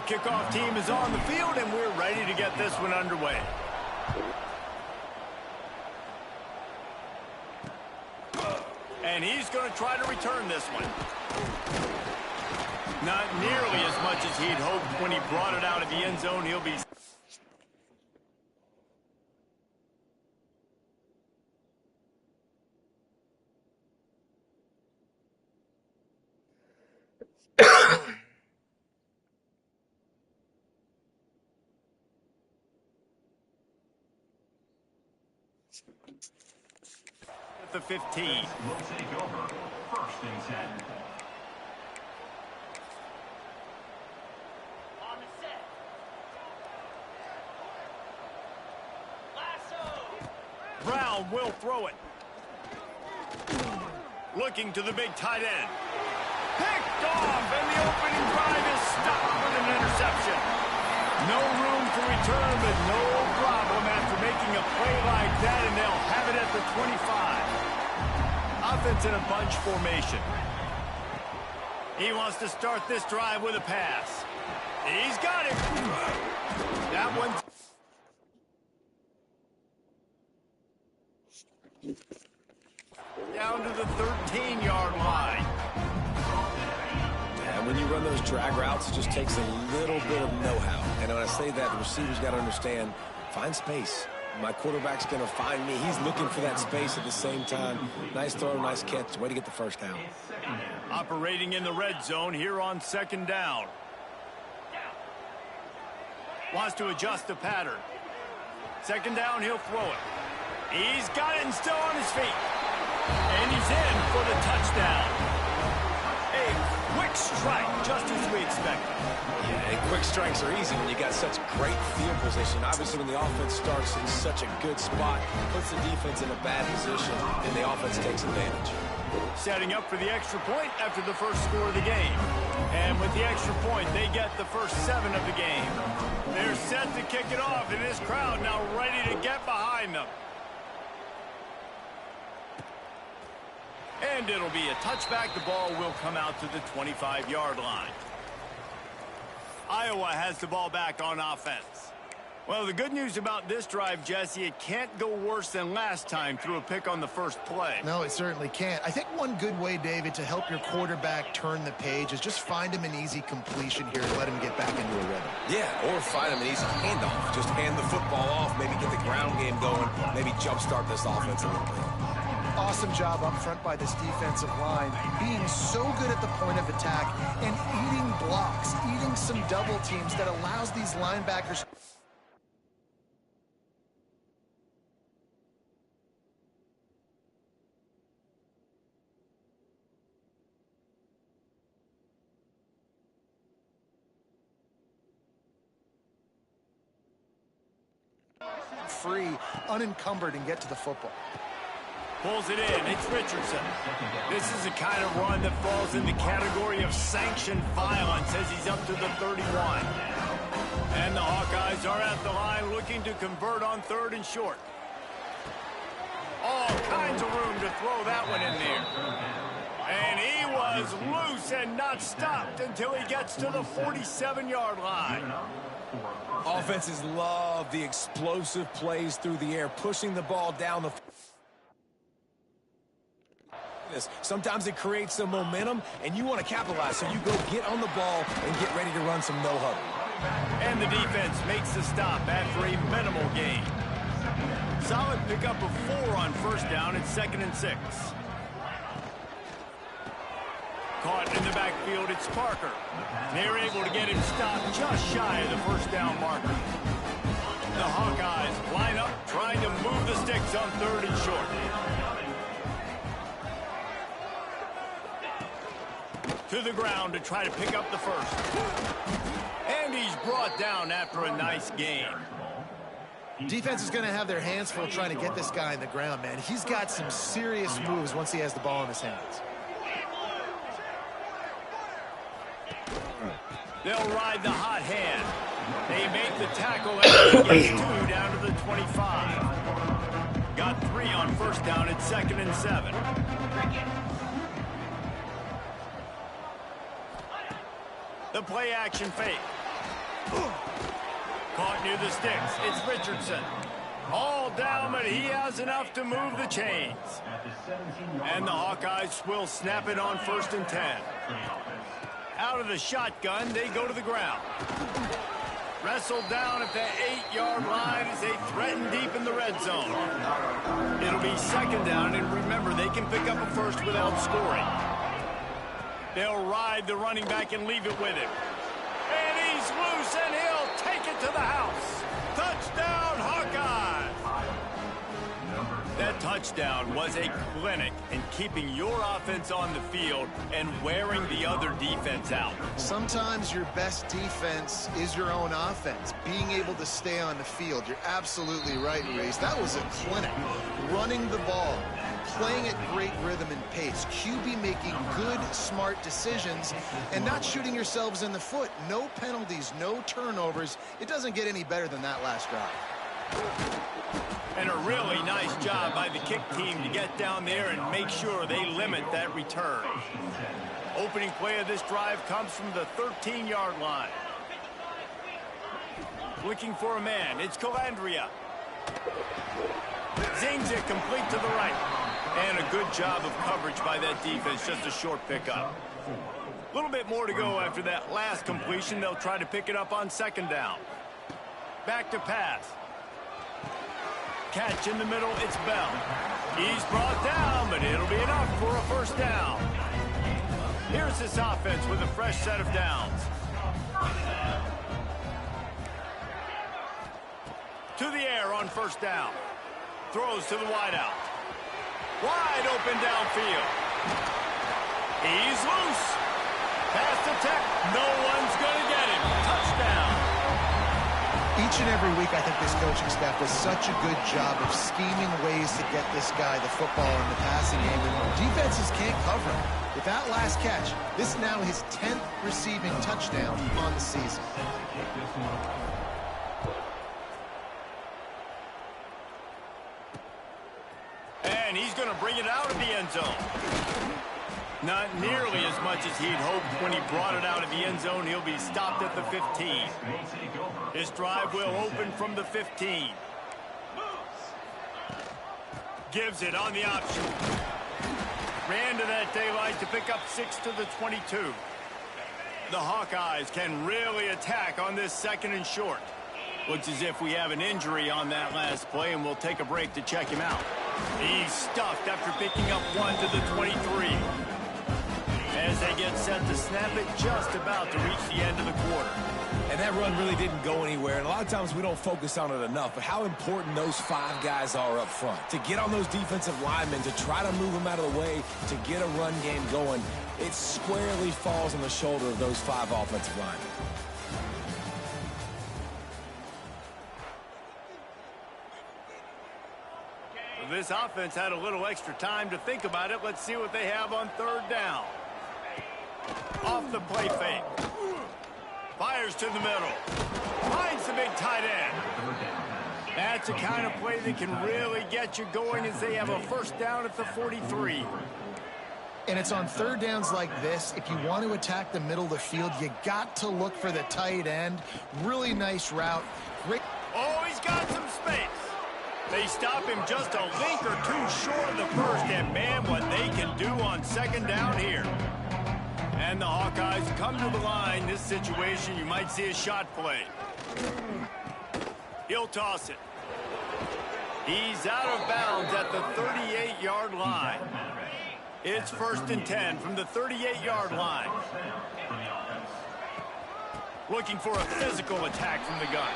The kickoff team is on the field, and we're ready to get this one underway. And he's going to try to return this one. Not nearly as much as he'd hoped when he brought it out of the end zone. He'll be... the 15. Will take over. First and 10. On the set. Lasso. Brown will throw it. Looking to the big tight end. Picked off, and the opening drive is stopped with an interception. No room for return, but no problem after making a play like that, and they'll have it at the 25. Offense in a bunch formation. He wants to start this drive with a pass. He's got it. That one. Down to the 13-yard line. And when you run those drag routes, it just takes a little bit of know-how. And when I say that, the receiver's got to understand, find space. My quarterback's going to find me. He's looking for that space at the same time. Nice throw, nice catch. Way to get the first down. Operating in the red zone here on second down. Wants to adjust the pattern. Second down, he'll throw it. He's got it and still on his feet. And he's in for the touchdown. A quick strike, just as we expected. Yeah, and quick strikes are easy when you got such great field position. Obviously, when the offense starts in such a good spot, puts the defense in a bad position, and the offense takes advantage. Setting up for the extra point after the first score of the game. And with the extra point, they get the first 7 of the game. They're set to kick it off, and this crowd now ready to get behind them. And it'll be a touchback. The ball will come out to the 25-yard line. Iowa has the ball back on offense. Well, the good news about this drive, Jesse, it can't go worse than last time through a pick on the first play. No, it certainly can't. I think one good way, David, to help your quarterback turn the page is just find him an easy completion here and let him get back into a rhythm. Yeah, or find him an easy handoff. Just hand the football off, maybe get the ground game going, maybe jumpstart this offense a little bit. Awesome job up front by this defensive line, being so good at the point of attack and eating blocks, eating some double teams that allows these linebackers. Free, unencumbered, and get to the football. Pulls it in. It's Richardson. This is the kind of run that falls in the category of sanctioned violence as he's up to the 31. And the Hawkeyes are at the line looking to convert on 3rd and short. All kinds of room to throw that one in there. And he was loose and not stopped until he gets to the 47-yard line. Offenses love the explosive plays through the air, pushing the ball down the... Sometimes it creates some momentum, and you want to capitalize, so you go get on the ball and get ready to run some no-huddle. And the defense makes the stop after a minimal gain. Solid pickup of 4 on first down. It's 2nd and 6. Caught in the backfield, it's Parker. They're able to get him stopped just shy of the first down marker. The Hawkeyes line up, trying to move the sticks on 3rd and short. To the ground to try to pick up the first. And he's brought down after a nice gain. Defense is going to have their hands full trying to get this guy on the ground, man. He's got some serious moves once he has the ball in his hands. They'll ride the hot hand. They make the tackle and he gets 2 down to the 25. Got 3 on first down at 2nd and 7. The play action fake. Caught near the sticks. It's Richardson. All down, but he has enough to move the chains. And the Hawkeyes will snap it on 1st and 10. Out of the shotgun, they go to the ground. Wrestled down at the 8-yard line as they threaten deep in the red zone. It'll be 2nd down, and remember, they can pick up a first without scoring. They'll ride the running back and leave it with him. And he's loose, and he'll take it to the house. Touchdown, Hawkeye! That touchdown was a clinic in keeping your offense on the field and wearing the other defense out. Sometimes your best defense is your own offense, being able to stay on the field. You're absolutely right, Reese. That was a clinic. Running the ball, playing at great rhythm and pace, QB making good, smart decisions, and not shooting yourselves in the foot. No penalties, no turnovers. It doesn't get any better than that last drive. And a really nice job by the kick team to get down there and make sure they limit that return. Opening play of this drive comes from the 13-yard line. Looking for a man. It's Calandria. Zings it complete to the right. And a good job of coverage by that defense. Just a short pickup. A little bit more to go after that last completion. They'll try to pick it up on 2nd down. Back to pass. Catch in the middle, it's Bell. He's brought down, but it'll be enough for a 1st down. Here's this offense with a fresh set of downs. To the air on 1st down. Throws to the wideout. Wide open downfield. He's loose. Pass to Tech. No one's going to get him. Touchdown. Each and every week, I think this coaching staff does such a good job of scheming ways to get this guy the football in the passing game, and defenses can't cover him. With that last catch, this is now his 10th receiving touchdown on the season. And he's going to bring it out of the end zone. Not nearly as much as he'd hoped when he brought it out of the end zone. He'll be stopped at the 15. This drive will open from the 15. Gives it on the option. Ran to that daylight to pick up 6 to the 22. The Hawkeyes can really attack on this 2nd and short. Looks as if we have an injury on that last play, and we'll take a break to check him out. He's stuffed after picking up 1 to the 23. As they get set to snap it, just about to reach the end of the quarter. And that run really didn't go anywhere. And a lot of times we don't focus on it enough, but how important those 5 guys are up front. To get on those defensive linemen, to try to move them out of the way, to get a run game going, it squarely falls on the shoulder of those 5 offensive linemen. This offense had a little extra time to think about it. Let's see what they have on 3rd down. Off the play fake. Fires to the middle. Finds the big tight end. That's a kind of play that can really get you going as they have a 1st down at the 43. And it's on 3rd downs like this. If you want to attack the middle of the field, you got to look for the tight end. Really nice route. Great. Oh, he's got some space. They stop him just a link or two short of the 1st, and man, what they can do on 2nd down here. And the Hawkeyes come to the line. This situation, you might see a shot play. He'll toss it. He's out of bounds at the 38-yard line. It's 1st and 10 from the 38-yard line. Looking for a physical attack from the gun.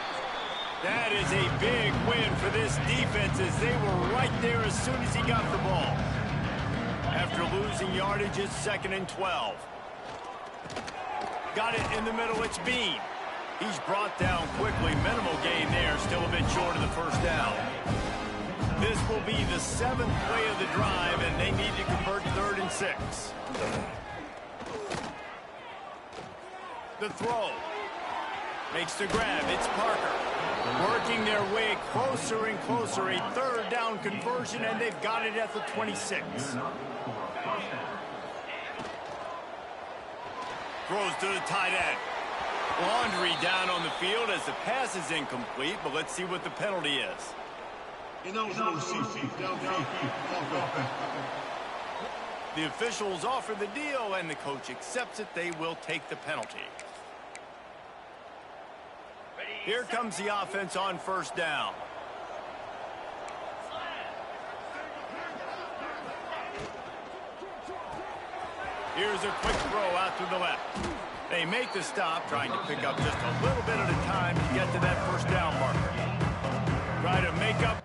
That is a big win for this defense as they were right there as soon as he got the ball. After losing yardage, it's 2nd and 12. Got it in the middle, it's Bean. He's brought down quickly. Minimal gain there, still a bit short of the 1st down. This will be the 7th play of the drive, and they need to convert 3rd and 6. The throw. Makes the grab, it's Parker. Working their way closer and closer. A 3rd down conversion, and they've got it at the 26. Throws to the tight end. Laundry down on the field as the pass is incomplete, but let's see what the penalty is. The officials offer the deal, and the coach accepts it. They will take the penalty. Here comes the offense on first down. Here's a quick throw out to the left. They make the stop, trying to pick up just a little bit at a time to get to that first down marker. Try to make up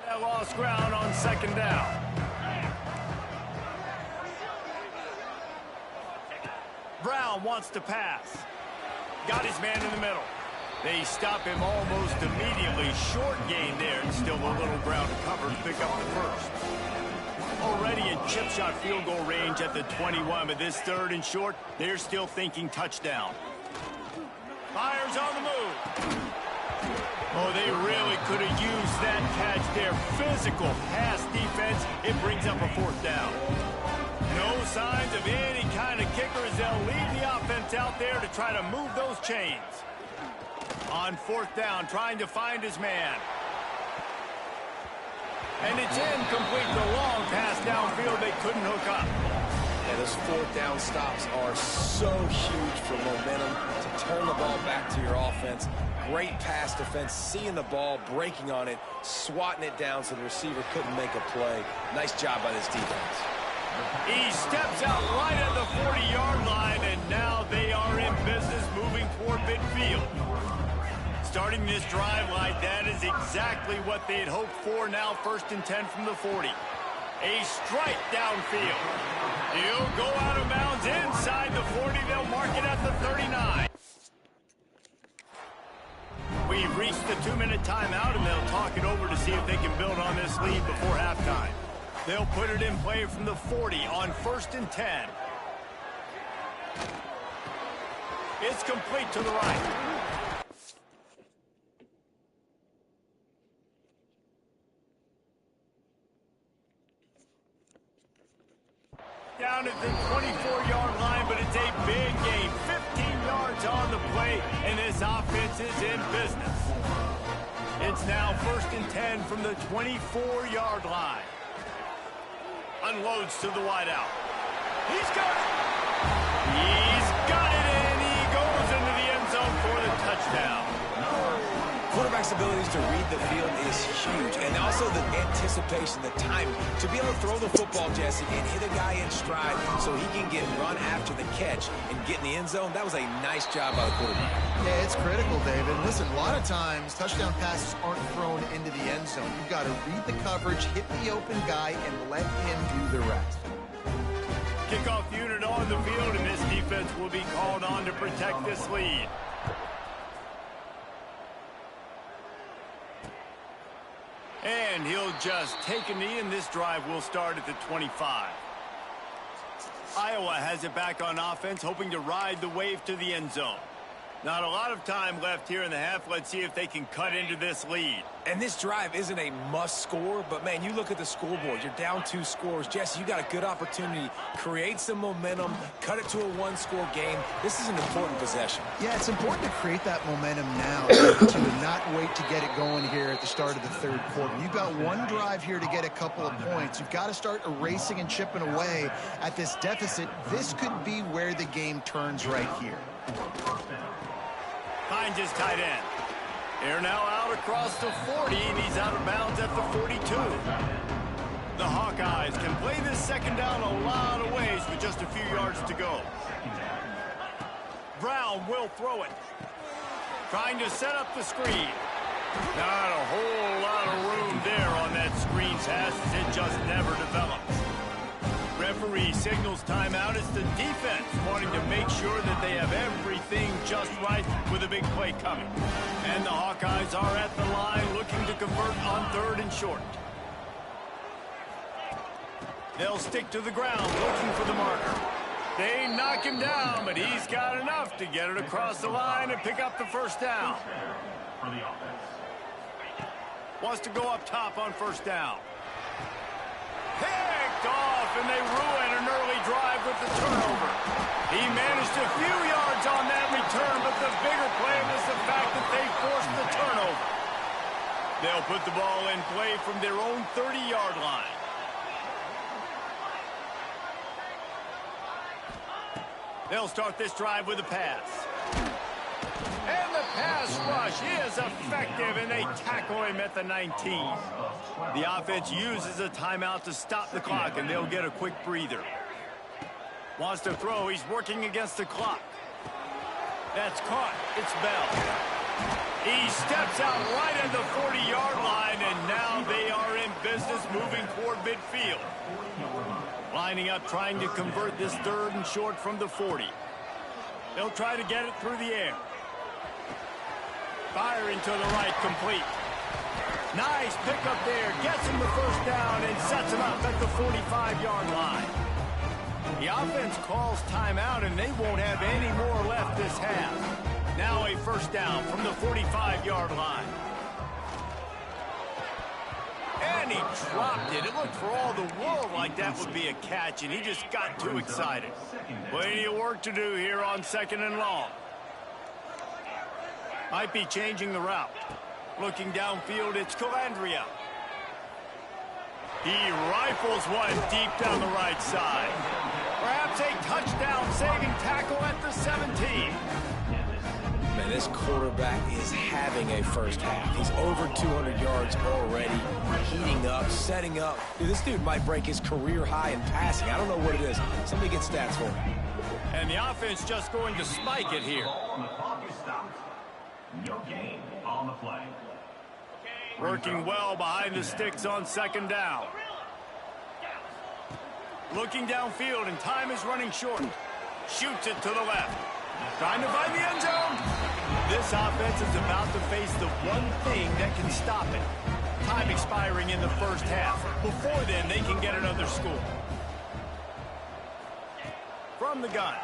that lost ground on second down. Brown wants to pass. Got his man in the middle. They stop him almost immediately. Short gain there, and still a little ground to cover to pick up the first. Already in chip shot field goal range at the 21, but this third and short, they're still thinking touchdown. Fires on the move. Oh, they really could have used that catch there. Physical pass defense. It brings up a fourth down. No signs of any kind of kickers. They'll leave the offense out there to try to move those chains. On fourth down, trying to find his man. And it's incomplete. The long pass downfield, they couldn't hook up. Yeah, those fourth down stops are so huge for momentum to turn the ball back to your offense. Great pass defense, seeing the ball, breaking on it, swatting it down so the receiver couldn't make a play. Nice job by this defense. He steps out right at the 40-yard line, and now they are in business moving toward midfield. Starting this drive like that is exactly what they'd hoped for. Now 1st and 10 from the 40. A strike downfield. He'll go out of bounds inside the 40. They'll mark it at the 39. We've reached the 2-minute timeout, and they'll talk it over to see if they can build on this lead before halftime. They'll put it in play from the 40 on 1st and 10. It's complete to the right. Down at the 24-yard line, but it's a big gain. 15 yards on the play, and this offense is in business. It's now 1st and 10 from the 24-yard line. Unloads to the wideout. He's got it. He's got it, and he goes into the end zone for the touchdown. Quarterback's abilities to read the field is huge, and also the anticipation, the timing. To be able to throw the football, Jesse, and hit a guy in stride so he can get run after the catch and get in the end zone, that was a nice job by the quarterback. Yeah, it's critical, David. Listen, a lot of times touchdown passes aren't thrown into the end zone. You've got to read the coverage, hit the open guy, and let him do the rest. Kickoff unit on the field, and this defense will be called on to protect this lead. And he'll just take a knee, and this drive will start at the 25. Iowa has it back on offense, hoping to ride the wave to the end zone. Not a lot of time left here in the half. Let's see if they can cut into this lead. And this drive isn't a must score, but man, you look at the scoreboard, you're down 2 scores. Jesse, you got a good opportunity. Create some momentum, cut it to a 1-score game. This is an important possession. Yeah, it's important to create that momentum now to not wait to get it going here at the start of the 3rd quarter. You've got one drive here to get a couple of points. You've got to start erasing and chipping away at this deficit. This could be where the game turns right here. Finds his tight end. They're now out across the 40, and he's out of bounds at the 42. The Hawkeyes can play this second down a lot of ways with just a few yards to go. Brown will throw it. Trying to set up the screen. Not a whole lot of room there on that screen pass, as it just never develops. Referee signals timeout as the defense wanting to make sure that they have everything just right with a big play coming. And the Hawkeyes are at the line looking to convert on 3rd and short. They'll stick to the ground looking for the marker. They knock him down, but he's got enough to get it across the line and pick up the first down. Wants to go up top on first down. Picked off, and they ruin an early drive with the turnover. He managed a few yards on that return, but the bigger play was the fact that they forced the turnover. They'll put the ball in play from their own 30-yard line. They'll start this drive with a pass. And the pass rush is effective, and they tackle him at the 19. The offense uses a timeout to stop the clock, and they'll get a quick breather. Wants to throw. He's working against the clock. That's caught. It's Bell. He steps out right at the 40-yard line, and now they are in business moving toward midfield. Lining up, trying to convert this 3rd and short from the 40. They'll try to get it through the air. Firing to the right, complete. Nice pickup there. Gets him the first down and sets him up at the 45-yard line. The offense calls timeout, and they won't have any more left this half. Now a first down from the 45-yard line. And he dropped it. It looked for all the world like that would be a catch, and he just got too excited. Plenty of work to do here on 2nd and long. Might be changing the route. Looking downfield, it's Calandria. He rifles one deep down the right side. Perhaps a touchdown-saving tackle at the 17. Man, this quarterback is having a first half. He's over 200 yards already, heating up, setting up. Dude, this dude might break his career high in passing. I don't know what it is. Somebody get stats for him. And the offense just going to spike it here. The clock is stopped. No gain on the play. Working well behind the sticks on 2nd down. Looking downfield, and time is running short. Shoots it to the left. Trying to find the end zone. This offense is about to face the one thing that can stop it. Time expiring in the first half. Before then, they can get another score. From the gun.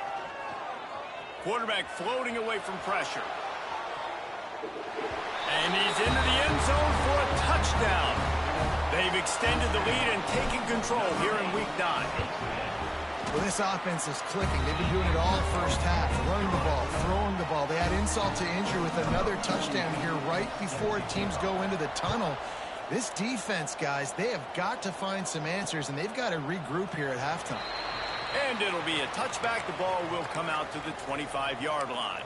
Quarterback floating away from pressure. And he's into the end zone for a touchdown. They've extended the lead and taken control here in Week 9. Well, this offense is clicking. They've been doing it all first half. Running the ball, throwing the ball. They had insult to injury with another touchdown here right before teams go into the tunnel. This defense, guys, they have got to find some answers, and they've got to regroup here at halftime. And it'll be a touchback. The ball will come out to the 25-yard line.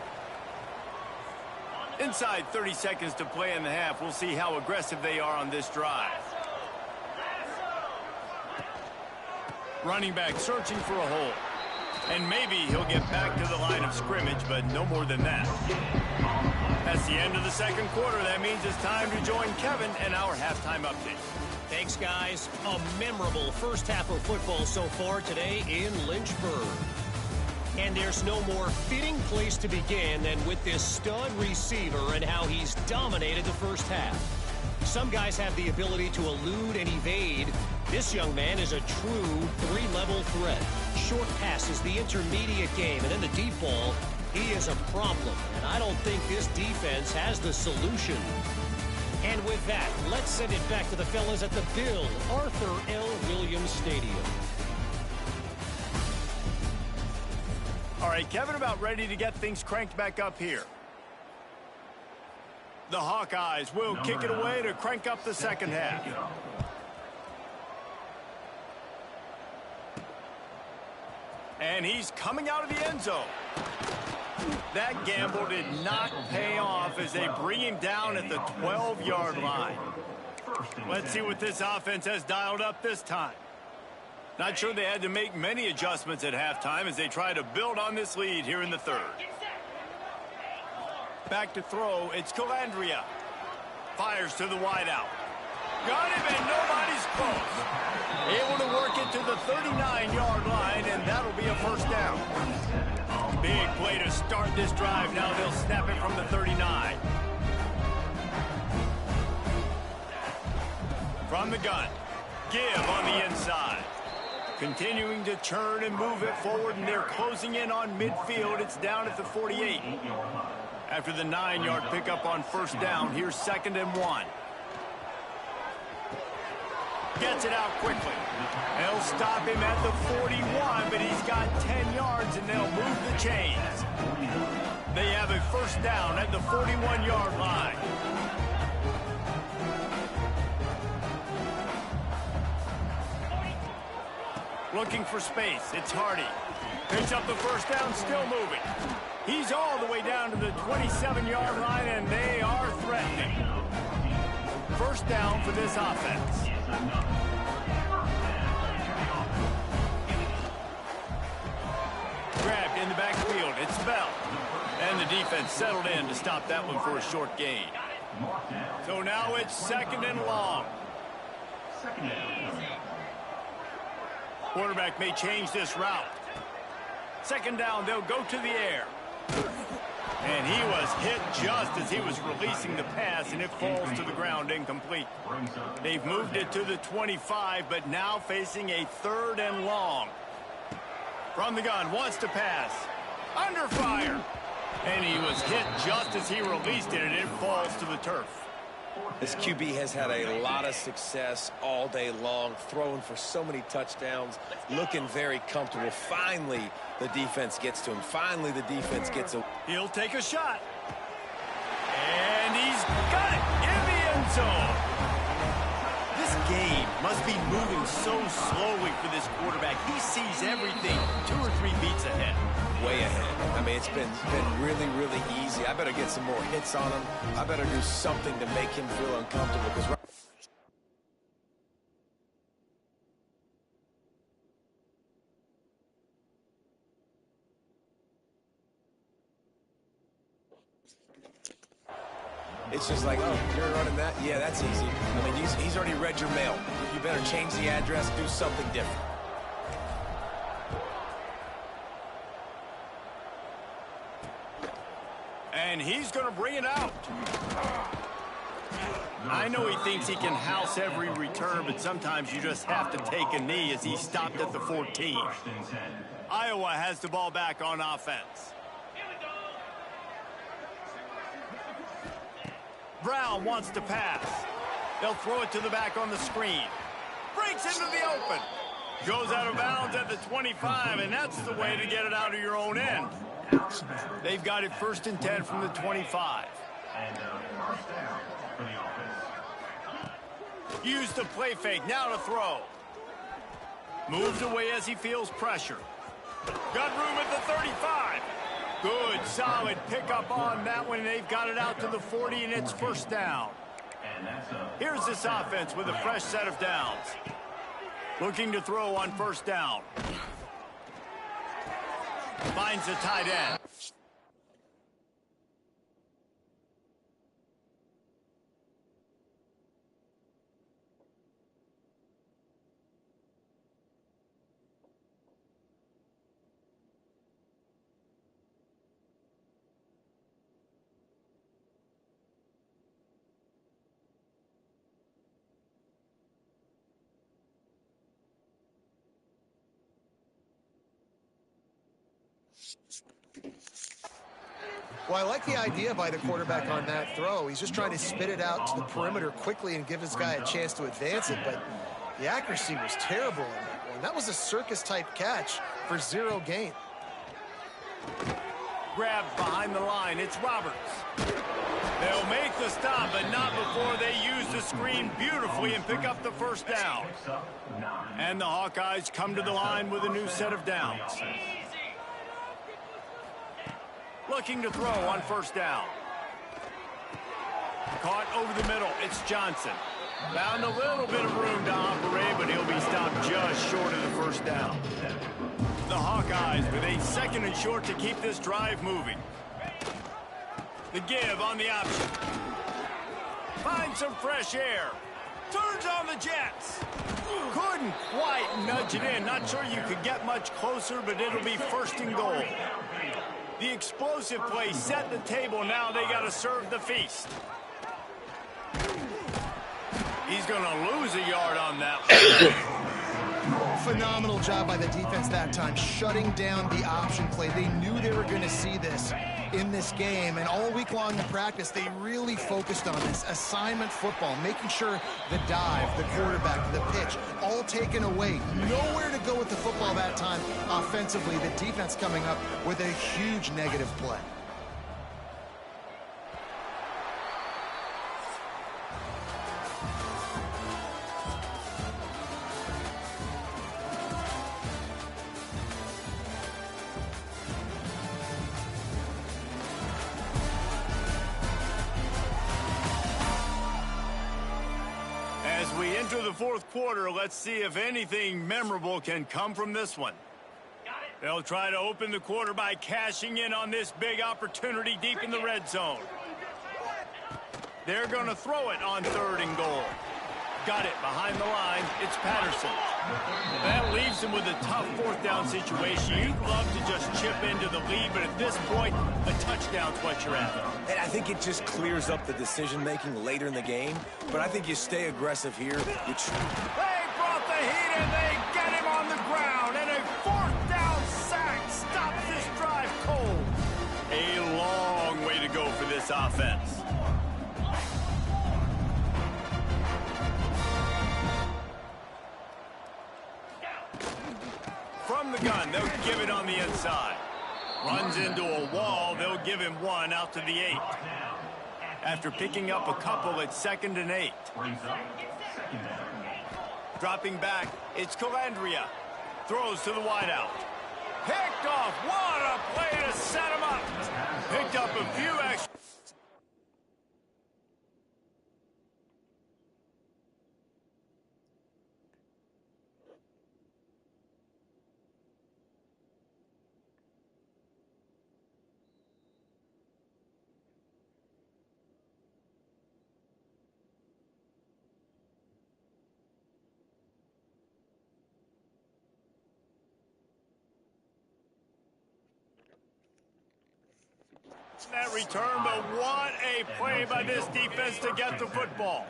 Inside 30 seconds to play in the half. We'll see how aggressive they are on this drive. Running back searching for a hole. And maybe he'll get back to the line of scrimmage, but no more than that. That's the end of the second quarter. That means it's time to join Kevin and our halftime update. Thanks, guys. A memorable first half of football so far today in Lynchburg. And there's no more fitting place to begin than with this stud receiver and how he's dominated the first half. Some guys have the ability to elude and evade. This young man is a true three-level threat. Short passes, the intermediate game, and then the deep ball. He is a problem, and I don't think this defense has the solution. And with that, let's send it back to the fellas at the Bill Arthur L. Williams Stadium. All right, Kevin, about ready to get things cranked back up here. The Hawkeyes will kick it away to crank up the second half. And he's coming out of the end zone. That gamble did not pay off as they bring him down at the 12-yard line. Let's see what this offense has dialed up this time. Not sure they had to make many adjustments at halftime as they try to build on this lead here in the third. Back to throw, it's Calandria. Fires to the wideout. Got him, and nobody's close. Able to work it to the 39-yard line, and that'll be a first down. Big play to start this drive. Now they'll snap it from the 39. From the gun. Give on the inside. Continuing to churn and move it forward, and they're closing in on midfield. It's down at the 48. After the 9-yard pickup on first down, here's 2nd and 1. Gets it out quickly. They'll stop him at the 41, but he's got 10 yards, and they'll move the chains. They have a first down at the 41-yard line. Looking for space. It's Hardy. Picks up the first down, still moving. He's all the way down to the 27-yard line, and they are threatening. First down for this offense. Grabbed in the backfield. It's Bell. And the defense settled in to stop that one for a short gain. So now it's second and long. Quarterback may change this route. Second down, they'll go to the air. And he was hit just as he was releasing the pass, and it falls to the ground incomplete. They've moved it to the 25, but now facing a third and long. From the gun, wants to pass. Under fire. And he was hit just as he released it, and it falls to the turf. This QB has had a lot of success all day long, throwing for so many touchdowns, looking very comfortable. Finally, the defense gets to him. Finally, the defense gets a... He'll take a shot. And he's got it in the end zone. This game must be moving so slowly for this quarterback. He sees everything 2 or 3 beats ahead. Way ahead. I mean, it's been really, really easy. I better get some more hits on him. I better do something to make him feel uncomfortable. Because it's just like, oh, you're running that? Yeah, that's easy. I mean, he's already read your mail. You better change the address, do something different. And he's going to bring it out. I know he thinks he can house every return, but sometimes you just have to take a knee as he stopped at the 14. Iowa has the ball back on offense. Brown wants to pass. They'll throw it to the back on the screen. Breaks into the open. Goes out of bounds at the 25, and that's the way to get it out of your own end. They've got it first and 10 from the 25. And first down for the offense. Used the play fake, now to throw. Moves away as he feels pressure. Got room at the 35. Good, solid pickup on that one. They've got it out to the 40, and it's first down. Here's this offense with a fresh set of downs. Looking to throw on first down. Finds the tight end. Well, I like the idea by the quarterback on that throw. He's just trying to spit it out to the perimeter quickly and give his guy a chance to advance it, but the accuracy was terrible in that one. That was a circus-type catch for 0 gain. Grabbed behind the line. It's Roberts. They'll make the stop, but not before they use the screen beautifully and pick up the first down. And the Hawkeyes come to the line with a new set of downs. Looking to throw on first down. Caught over the middle. It's Johnson. Found a little bit of room to operate, but he'll be stopped just short of the first down. The Hawkeyes with a second and short to keep this drive moving. The give on the option. Finds some fresh air. Turns on the Jets. Couldn't quite nudge it in. Not sure you could get much closer, but it'll be first and goal. The explosive play set the table. Now they got to serve the feast. He's going to lose a yard on that one. Phenomenal job by the defense that time, shutting down the option play. They knew they were going to see this in this game, and all week long in practice, they really focused on this assignment football, making sure the dive, the quarterback, the pitch, all taken away. Nowhere to go with the football that time offensively. The defense coming up with a huge negative play. As we enter the fourth quarter, let's see if anything memorable can come from this one. They'll try to open the quarter by cashing in on this big opportunity deep in the red zone. They're going to throw it on 3rd and goal. Got it behind the line. It's Patterson. That leaves him with a tough 4th down situation. You'd love to just chip into the lead, but at this point, a touchdown's what you're after. And I think it just clears up the decision-making later in the game. But I think you stay aggressive here. They brought the heat and they get him on the ground. And a 4th down sack stops this drive cold. A long way to go for this offense. From the gun, they'll give it on the inside. Runs into a wall, they'll give him one out to the 8. After picking up a couple, it's 2nd and 8. Dropping back, it's Calandria. Throws to the wideout. Picked off. What a play to set him up. Picked up a few extra. That return, but what a play by this defense to get the football.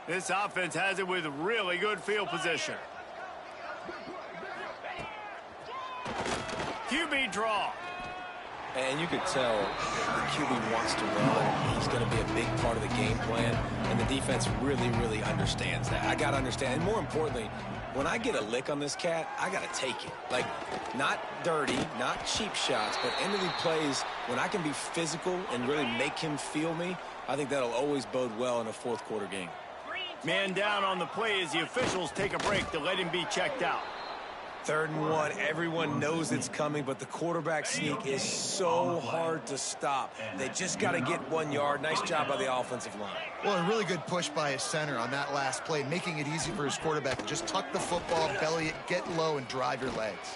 This offense has it with really good field position. QB draw. And you could tell the QB wants to run. He's going to be a big part of the game plan, and the defense really, really understands that. I got to understand, and more importantly, when I get a lick on this cat, I got to take it. Like, not dirty, not cheap shots, but end of the plays, when I can be physical and really make him feel me, I think that'll always bode well in a 4th quarter game. Man down on the play as the officials take a break to let him be checked out. 3rd and 1, everyone knows it's coming, but the quarterback sneak is so hard to stop. They just got to get 1 yard. Nice job by the offensive line. Well, a really good push by his center on that last play, making it easy for his quarterback to just tuck the football, belly it, get low, and drive your legs.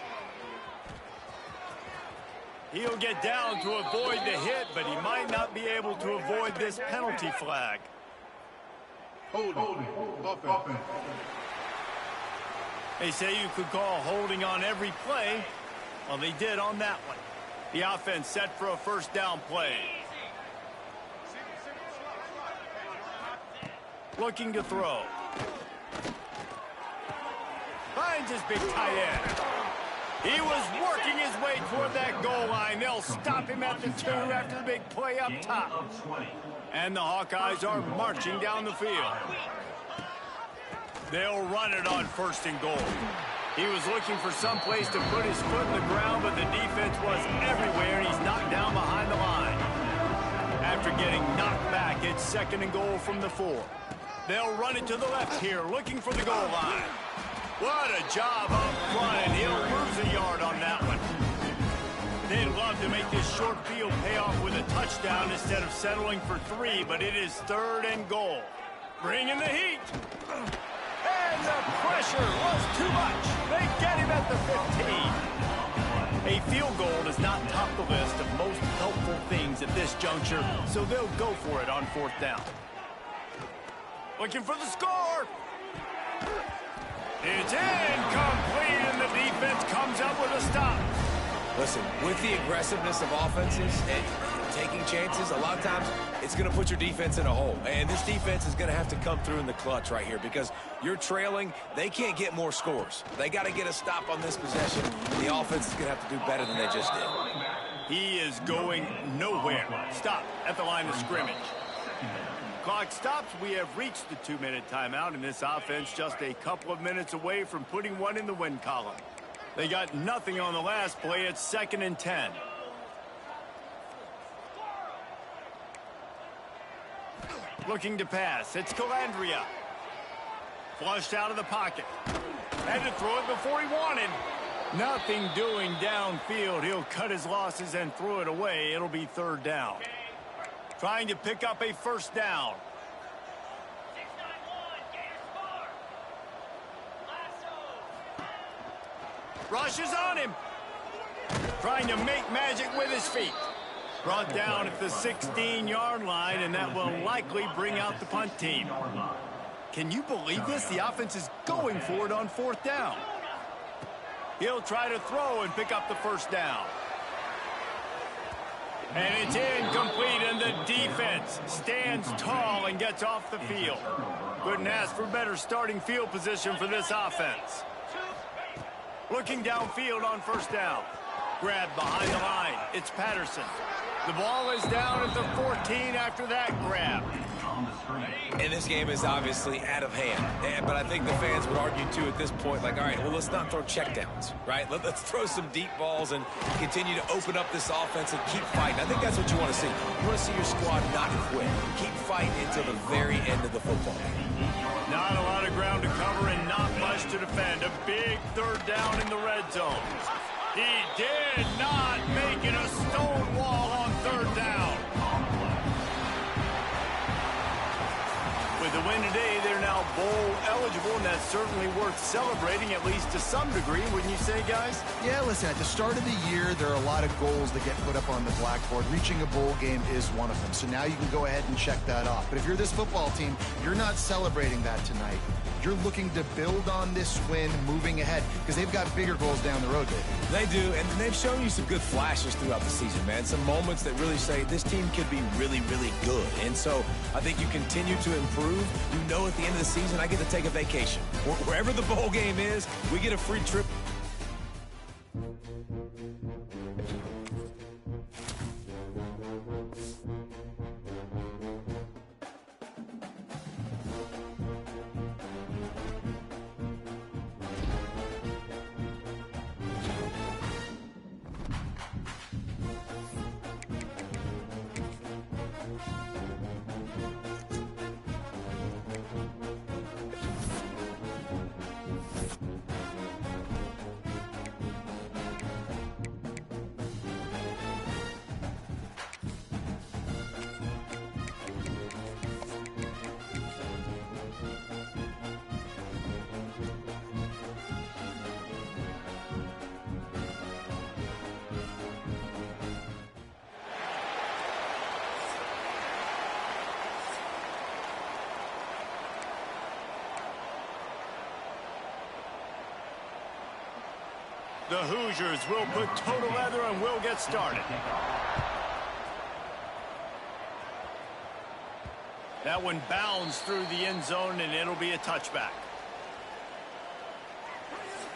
He'll get down to avoid the hit, but he might not be able to avoid this penalty flag. Holding. Offense. They say you could call holding on every play. Well, they did on that one. The offense set for a 1st down play. Looking to throw. Finds his big tight end. He was working his way toward that goal line. They'll stop him at the 2 after the big play up top. And the Hawkeyes are marching down the field. They'll run it on 1st and goal. He was looking for some place to put his foot in the ground, but the defense was everywhere, and he's knocked down behind the line. After getting knocked back, it's 2nd and goal from the 4. They'll run it to the left here, looking for the goal line. What a job up front, and he'll lose a yard on that one. They'd love to make this short field pay off with a touchdown instead of settling for 3, but it is 3rd and goal. Bringing the heat. And the pressure was too much. They get him at the 15. A field goal does not top the list of most helpful things at this juncture, so they'll go for it on 4th down. Looking for the score. It's incomplete, and the defense comes up with a stop. Listen, with the aggressiveness of offenses, taking chances, a lot of times it's going to put your defense in a hole. And this defense is going to have to come through in the clutch right here because you're trailing. They can't get more scores. They got to get a stop on this possession. The offense is going to have to do better than they just did. He is going nowhere. Stop at the line of scrimmage. Clock stops. We have reached the 2-minute timeout, and this offense just a couple of minutes away from putting one in the win column. They got nothing on the last play. It's 2nd and 10. Looking to pass. It's Calandria. Flushed out of the pocket. Had to throw it before he wanted. Nothing doing downfield. He'll cut his losses and throw it away. It'll be 3rd down. Trying to pick up a 1st down. 691, Gators score. Lasso. Rushes on him. Trying to make magic with his feet. Brought down at the 16-yard line, and that will likely bring out the punt team. Can you believe this? The offense is going for it on 4th down. He'll try to throw and pick up the 1st down. And it's incomplete, and the defense stands tall and gets off the field. Couldn't ask for better starting field position for this offense. Looking downfield on 1st down. Grab behind the line. It's Patterson. The ball is down at the 14 after that grab. And this game is obviously out of hand. But I think the fans would argue, too, at this point, like, all right, well, let's not throw checkdowns, right? Let's throw some deep balls and continue to open up this offense and keep fighting. I think that's what you want to see. You want to see your squad not quit. Keep fighting until the very end of the football game. Not a lot of ground to cover and not much to defend. A big 3rd down in the red zone. He did not make it a stone wall on 3rd down. With the win today, they're now bowl eligible, and that's certainly worth celebrating, at least to some degree, wouldn't you say, guys? Yeah, listen, at the start of the year, there are a lot of goals that get put up on the blackboard. Reaching a bowl game is one of them. So now you can go ahead and check that off. But if you're this football team, you're not celebrating that tonight. You're looking to build on this win moving ahead because they've got bigger goals down the road, David. They do, and they've shown you some good flashes throughout the season, man. Some moments that really say this team could be really, really good. And so I think you continue to improve. You know at the end of the season, I get to take a vacation. Wherever the bowl game is, we get a free trip. The Hoosiers will put total leather and will get started. That one bounds through the end zone, and it'll be a touchback.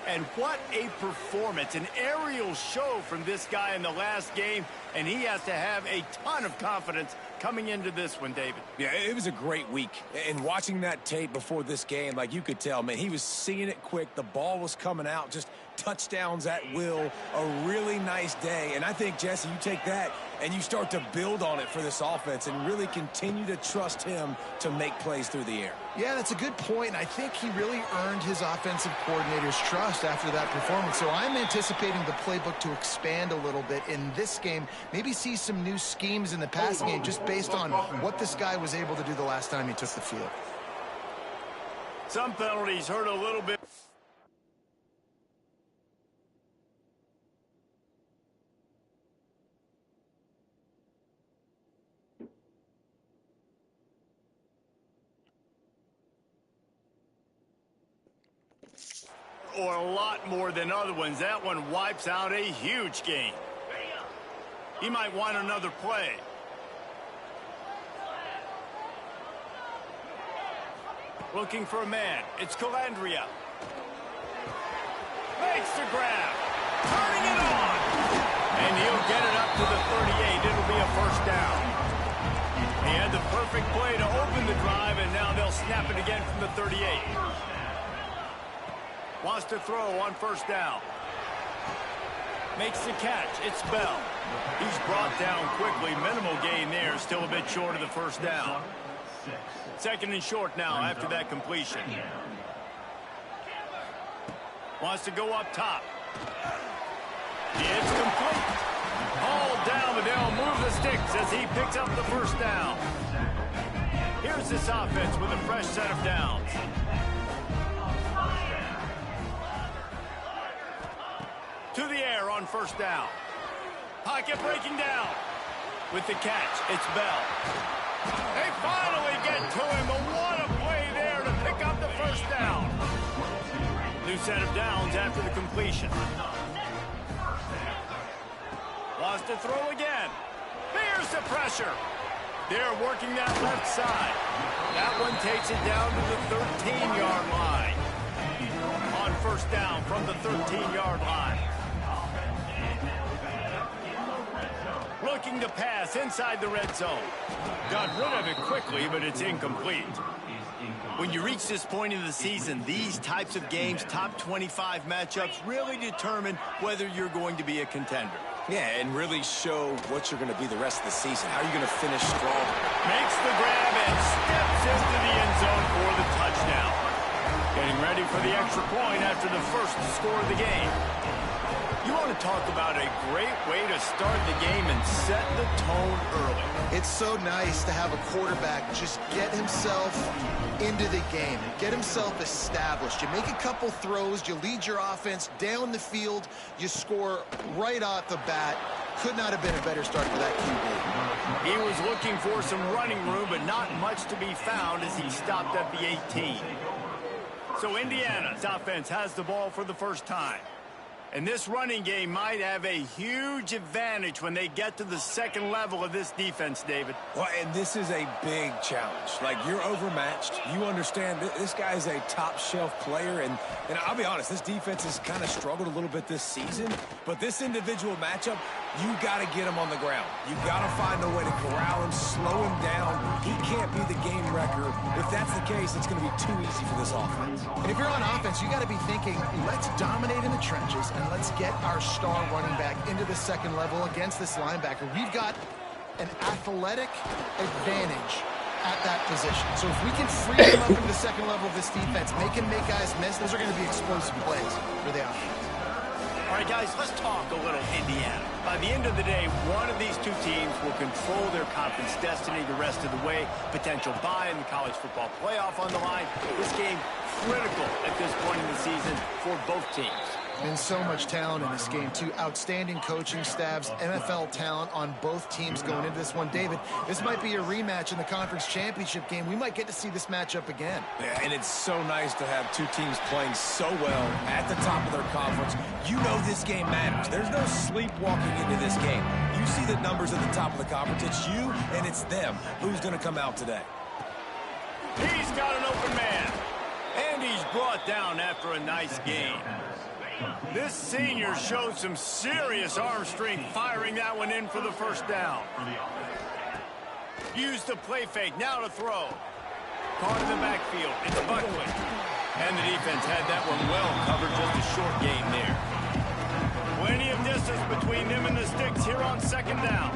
And what a performance, an aerial show from this guy in the last game, and he has to have a ton of confidence coming into this one, David. Yeah, it was a great week. And watching that tape before this game, like you could tell, man, he was seeing it quick. The ball was coming out, just touchdowns at will. A really nice day. And I think, Jesse, you take that and you start to build on it for this offense and really continue to trust him to make plays through the air. Yeah, that's a good point. I think he really earned his offensive coordinator's trust after that performance. So I'm anticipating the playbook to expand a little bit in this game. Maybe see some new schemes in the passing game just based on what this guy was able to do the last time he took the field. Some penalties hurt a little bit. Or a lot more than other ones. That one wipes out a huge game. He might want another play. Looking for a man. It's Calandria. Makes the grab. Turning it on. And he'll get it up to the 38. It'll be a first down. He had the perfect play to open the drive, and now they'll snap it again from the 38. Wants to throw on first down. Makes the catch. It's Bell. He's brought down quickly. Minimal gain there. Still a bit short of the first down. Second and short now after that completion. Wants to go up top. It's complete. All down, but they'll move the sticks as he picks up the first down. Here's this offense with a fresh set of downs. To the air on first down. Pocket breaking down. With the catch, it's Bell. They finally get to him, but what a play there to pick up the first down. New set of downs after the completion. Wants to throw again. Here's the pressure. They're working that left side. That one takes it down to the 13-yard line. On first down from the 13-yard line. Looking to pass inside the red zone. Got rid of it quickly, but it's incomplete. When you reach this point in the season, these types of games, top 25 matchups, really determine whether you're going to be a contender. Yeah, and really show what you're going to be the rest of the season. How are you going to finish strong? Makes the grab and steps into the end zone for the touchdown. Getting ready for the extra point after the first score of the game. You want to talk about a great way to start the game and set the tone early. It's so nice to have a quarterback just get himself into the game, get himself established. You make a couple throws, you lead your offense down the field, you score right off the bat. Could not have been a better start for that QB. He was looking for some running room, but not much to be found as he stopped at the 18. So Indiana's offense has the ball for the first time. And this running game might have a huge advantage when they get to the second level of this defense, David. Well, and this is a big challenge. Like, you're overmatched. You understand this guy is a top-shelf player. And I'll be honest, this defense has kind of struggled a little bit this season. But this individual matchup, you got to get him on the ground. You got to find a way to corral him, slow him down. He can't be the game wrecker. If that's the case, it's going to be too easy for this offense. And if you're on offense, you got to be thinking, let's dominate in the trenches and let's get our star running back into the second level against this linebacker. We've got an athletic advantage at that position. So if we can free him up into the second level of this defense, make him make guys miss, those are going to be explosive plays for the offense. All right, guys, let's talk a little Indiana. By the end of the day, one of these two teams will control their conference destiny the rest of the way. Potential bye in the college football playoff on the line. This game critical at this point in the season for both teams. And so much talent in this game, too. Outstanding coaching staffs, NFL talent on both teams going into this one. David, this might be a rematch in the conference championship game. We might get to see this matchup again. Yeah, and it's so nice to have two teams playing so well at the top of their conference. You know this game matters. There's no sleepwalking into this game. You see the numbers at the top of the conference. It's you and it's them. Who's going to come out today? He's got an open man. And he's brought down after a nice gain. This senior showed some serious arm strength firing that one in for the first down. Used the play fake, now to throw. Caught in the backfield, it's Buckley. And the defense had that one well covered, just a short gain there. Plenty of distance between them and the sticks here on second down.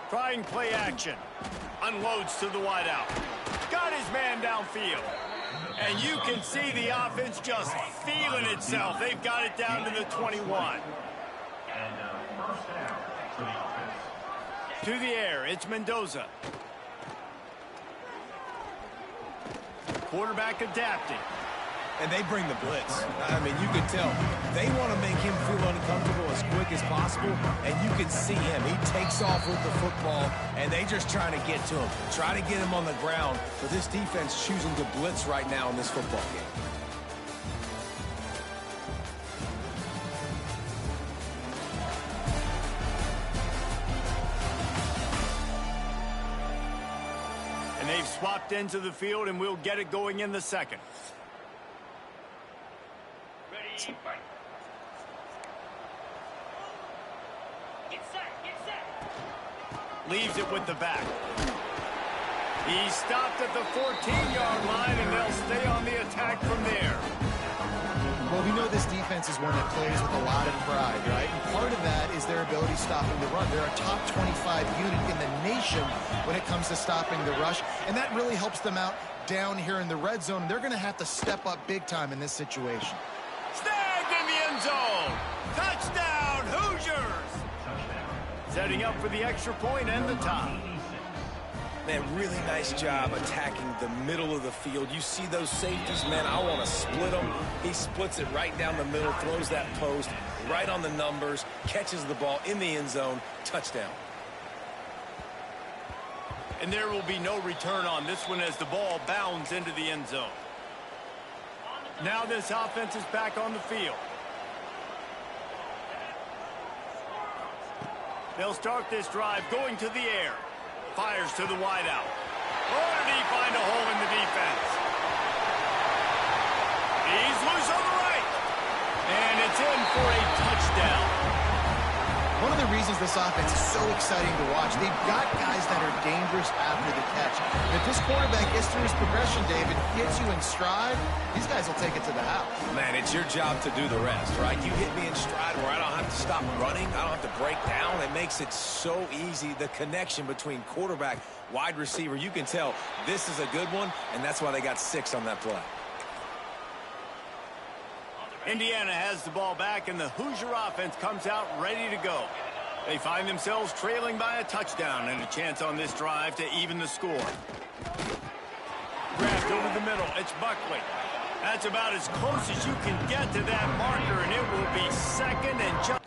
Trying play action. Unloads to the wideout. Got his man downfield. And you can see the offense just feeling itself. They've got it down to the 21. And first down for the offense. To the air, it's Mendoza. Quarterback adapting. And they bring the blitz. I mean, you can tell. They want to make him feel uncomfortable as quick as possible, and you can see him. He takes off with the football, and they just trying to get to him. Try to get him on the ground, but this defense choosing to blitz right now in this football game. they've swapped ends of the field, and we'll get it going in the second. Ready, fight. Get set, get set. Leaves it with the back. He stopped at the 14-yard line, and they'll stay on the attack from there. Well, we know this defense is one that plays with a lot of pride, right? And part of that is their ability stopping the run. They're a top 25 unit in the nation when it comes to stopping the rush, and that really helps them out down here in the red zone. They're going to have to step up big time in this situation. Snagged in the end zone. Touchdown, Hoosiers. Setting up for the extra point and the tie. Man, really nice job attacking the middle of the field. You see those safeties, man, I want to split them. He splits it right down the middle, throws that post, right on the numbers, catches the ball in the end zone, touchdown. And there will be no return on this one as the ball bounds into the end zone. Now this offense is back on the field. They'll start this drive going to the air. Fires to the wideout. Or did he find a hole in the defense? He's loose on the right. And it's in for a touchdown. One of the reasons this offense is so exciting to watch, they've got guys that are dangerous after the catch. And if this quarterback gets through his progression, David, gets you in stride, these guys will take it to the house. Man, it's your job to do the rest, right? You hit me in stride where I don't have to stop running. I don't have to break down. It makes it so easy. The connection between quarterback, wide receiver, you can tell this is a good one, and that's why they got 6 on that play. Indiana has the ball back, and the Hoosier offense comes out ready to go. They find themselves trailing by a touchdown and a chance on this drive to even the score. Grabbed over the middle. It's Buckley. That's about as close as you can get to that marker, and it will be second and just.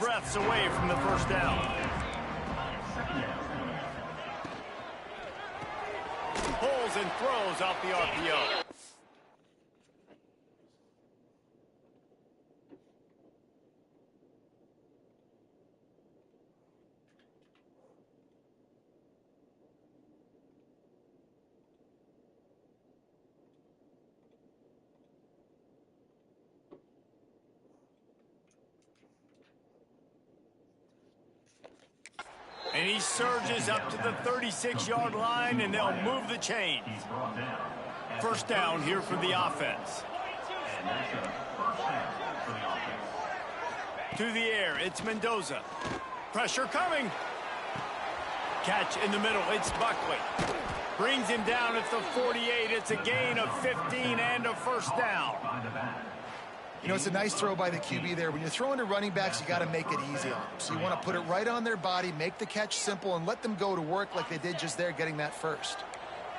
Breaths away from the first down. Pulls and throws off the RPO. And he surges up to the 36-yard line, and they'll move the chains. First down here for the offense. To the air, it's Mendoza. Pressure coming. Catch in the middle, it's Buckley. Brings him down at the 48. It's a gain of 15 and a first down. You know, it's a nice throw by the QB there. When you're throwing to running backs, you got to make it easy on them. So you want to put it right on their body, make the catch simple, and let them go to work like they did just there, getting that first.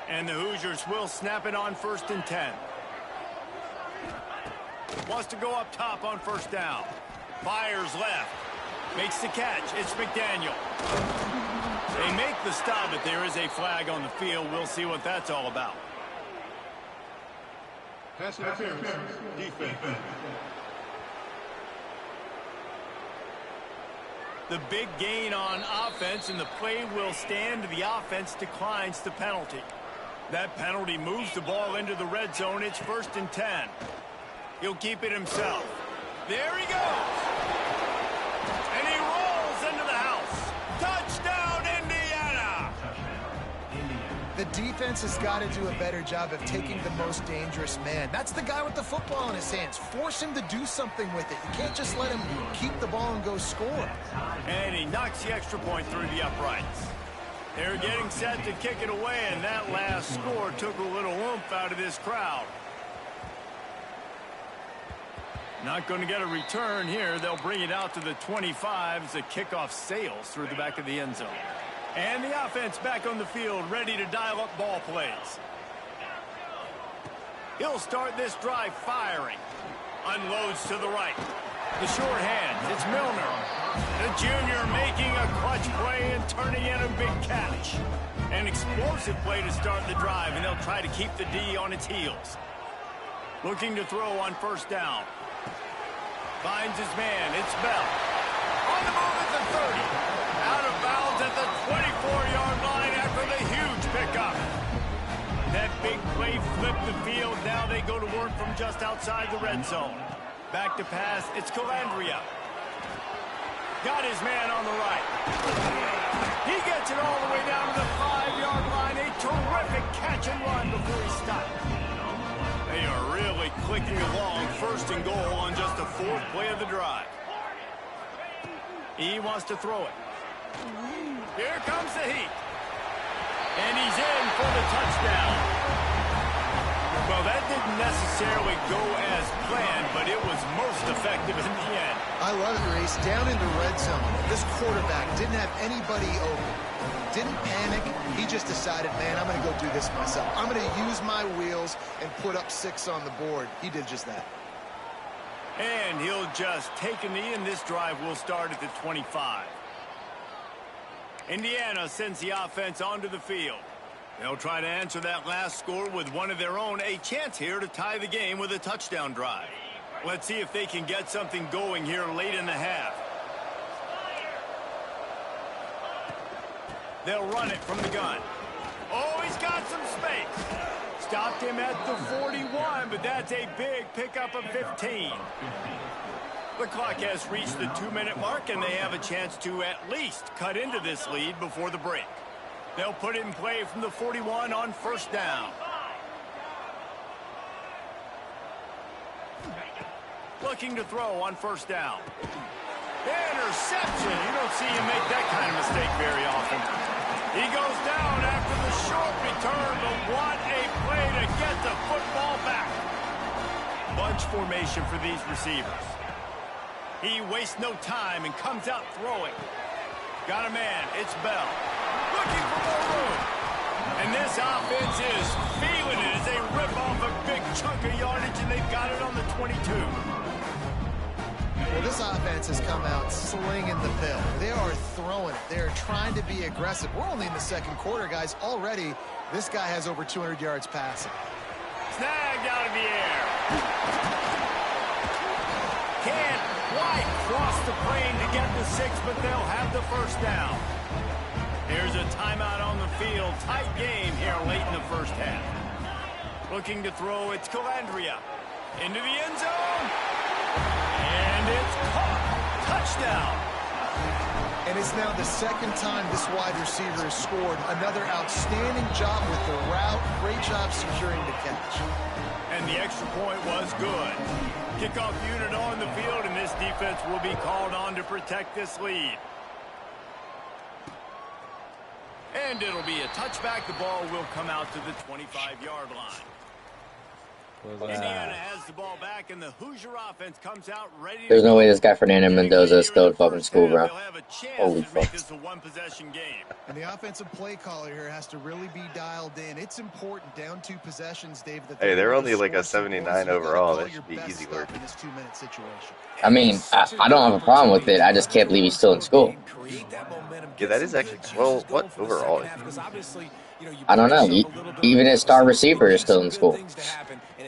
And the Hoosiers will snap it on 1st and 10. Wants to go up top on first down. Fires left. Makes the catch. It's McDaniel. They make the stop, but there is a flag on the field. We'll see what that's all about. Pass interference. Defense. The big gain on offense, and the play will stand. The offense declines the penalty. That penalty moves the ball into the red zone. It's 1st and 10. He'll keep it himself. There he goes. And he rolls into the house. Touchdown, Indiana! The defense has got to do a better job of taking the most dangerous man. That's the guy with the football in his hands. Force him to do something with it. You can't just let him keep the ball and go score. And he knocks the extra point through the uprights. They're getting set to kick it away, and that last score took a little oomph out of this crowd. Not going to get a return here. They'll bring it out to the 25 as the kickoff sails through the back of the end zone. And the offense back on the field, ready to dial up ball plays. He'll start this drive firing. Unloads to the right. The short hand, it's Milner. The junior making a clutch play and turning in a big catch. An explosive play to start the drive, and they'll try to keep the D on its heels. Looking to throw on first down. Finds his man, it's Bell. On the move at the 30. Out of bounds at the 24-yard line after the huge pickup. That big play flipped the field. Now they go to work from just outside the red zone. Back to pass, it's Calandria. Got his man on the right. He gets it all the way down to the 5-yard line. A terrific catch and run before he stopped. They are really clicking along, first and goal on just the 4th play of the drive. He wants to throw it. Here comes the heat. And he's in for the touchdown. Well, that didn't necessarily go as planned, but it was most effective in the end. I love it, Reese. Down in the red zone, this quarterback didn't have anybody open. Didn't panic. He just decided, man, I'm going to go do this myself. I'm going to use my wheels and put up 6 on the board. He did just that. And he'll just take a knee, and this drive will start at the 25. Indiana sends the offense onto the field. They'll try to answer that last score with one of their own. A chance here to tie the game with a touchdown drive. Let's see if they can get something going here late in the half. They'll run it from the gun. Oh, he's got some space. Stopped him at the 41, but that's a big pickup of 15. The clock has reached the 2-minute mark, and they have a chance to at least cut into this lead before the break. They'll put it in play from the 41 on first down. Looking to throw on first down. Interception. You don't see him make that kind of mistake very often. He goes down after the short return, but what a play to get the football back. Bunch formation for these receivers. He wastes no time and comes out throwing. Got a man. It's Bell. Looking for more room. And this offense is feeling it as they rip off a big chunk of yardage, and they've got it on the 22. Well, this offense has come out slinging the pill. They are throwing it. They are trying to be aggressive. We're only in the second quarter, guys. Already, this guy has over 200 yards passing. Snagged out of the air. Can't quite cross the plane to get the 6, but they'll have the first down. Here's a timeout on the field. Tight game here late in the first half. Looking to throw, it's Calandria. Into the end zone. And it's caught. Touchdown. And it's now the second time this wide receiver has scored. Another outstanding job with the route. Great job securing the catch. And the extra point was good. Kickoff unit on the field, and this defense will be called on to protect this lead. And it'll be a touchback. The ball will come out to the 25-yard line. Indiana has the ball back, and the Hoosier offense comes out ready. There's no way this guy Fernando Mendoza is still in fucking school, bro. Holy fuck. This a one-possession game. And the offensive play caller here has to really be dialed in. It's important down 2 possessions, Dave. That hey, they're only like a 79 overall. That should be easy work. In this 2-minute situation. I mean, I don't have a problem with it. I just can't believe he's still in school. Yeah, that is actually, well, what overall? I don't know. Even his star receiver is still in school.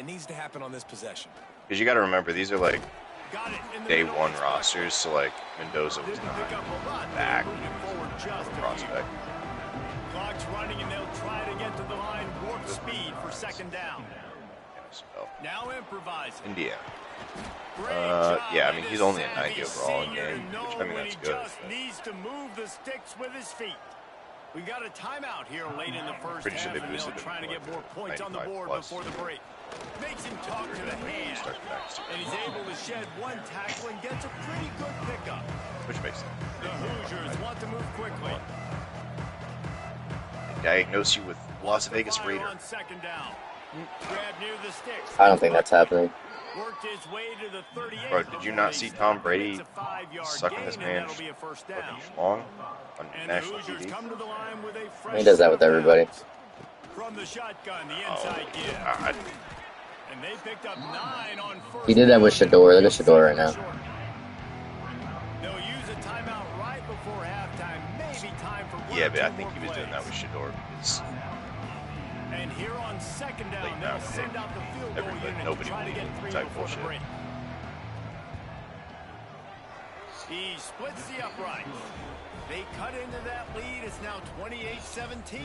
Because you got to remember, these are like day 1 rosters, so like Mendoza was not back prospect. Clock's running, and they'll try to get to the line warp speed for second down. Now improvising. Indiana. Yeah, I mean, he's only a 90 overall in game, which, I mean, that's good. Just needs to move the sticks with his feet. We got a timeout here late in the first Pretty sure half, they and they'll boosted try to him get to more points on the 95 board plus. before the break. Makes him talk to the hand, Start back to and he's able to shed one tackle and gets a pretty good pickup. which makes sense. The Hoosiers want to move quickly. Diagnose you with Las Vegas Fire Raider. on second down. Grab near the sticks. I don't think that's happening. Worked his way to the 38. Bro, did you not see Tom Brady It's a 5-yard sucking gain, this and man that'll be a first down. fucking schlong on And the national Hoosiers TV? come to the line with a fresh He does that with set of everybody. downs. From the shotgun, the Oh, inside give. God. And they picked up 9 on first He did that with down. Shador. Look at Shador right now. They'll use a timeout right before halftime. Maybe time for one Yeah, or but I two think more he was doing that plays. with Shador because And here on second down, Late they'll round send pick. out the field goal Everybody- unit to nobody try to get believed 3 type before the bullshit. break. He splits the upright. They cut into that lead. It's now 28-17.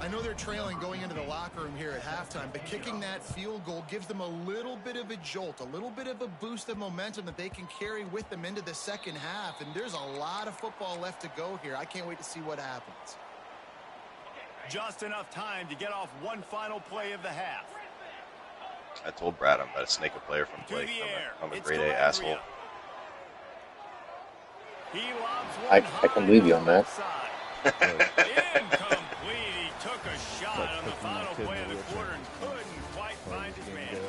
I know they're trailing going into the locker room here at halftime, but kicking that field goal gives them a little bit of a jolt, a little bit of a boost of momentum that they can carry with them into the second half. And there's a lot of football left to go here. I can't wait to see what happens. Just enough time to get off one final play of the half. I told Brad I'm about to snake a player from To Blake. the air. I'm a It's grade A Calandria. asshole. He lobs I one can high believe you to on the that. left side. Incomplete. He took a shot on the final play of the quarter and couldn't quite find his man.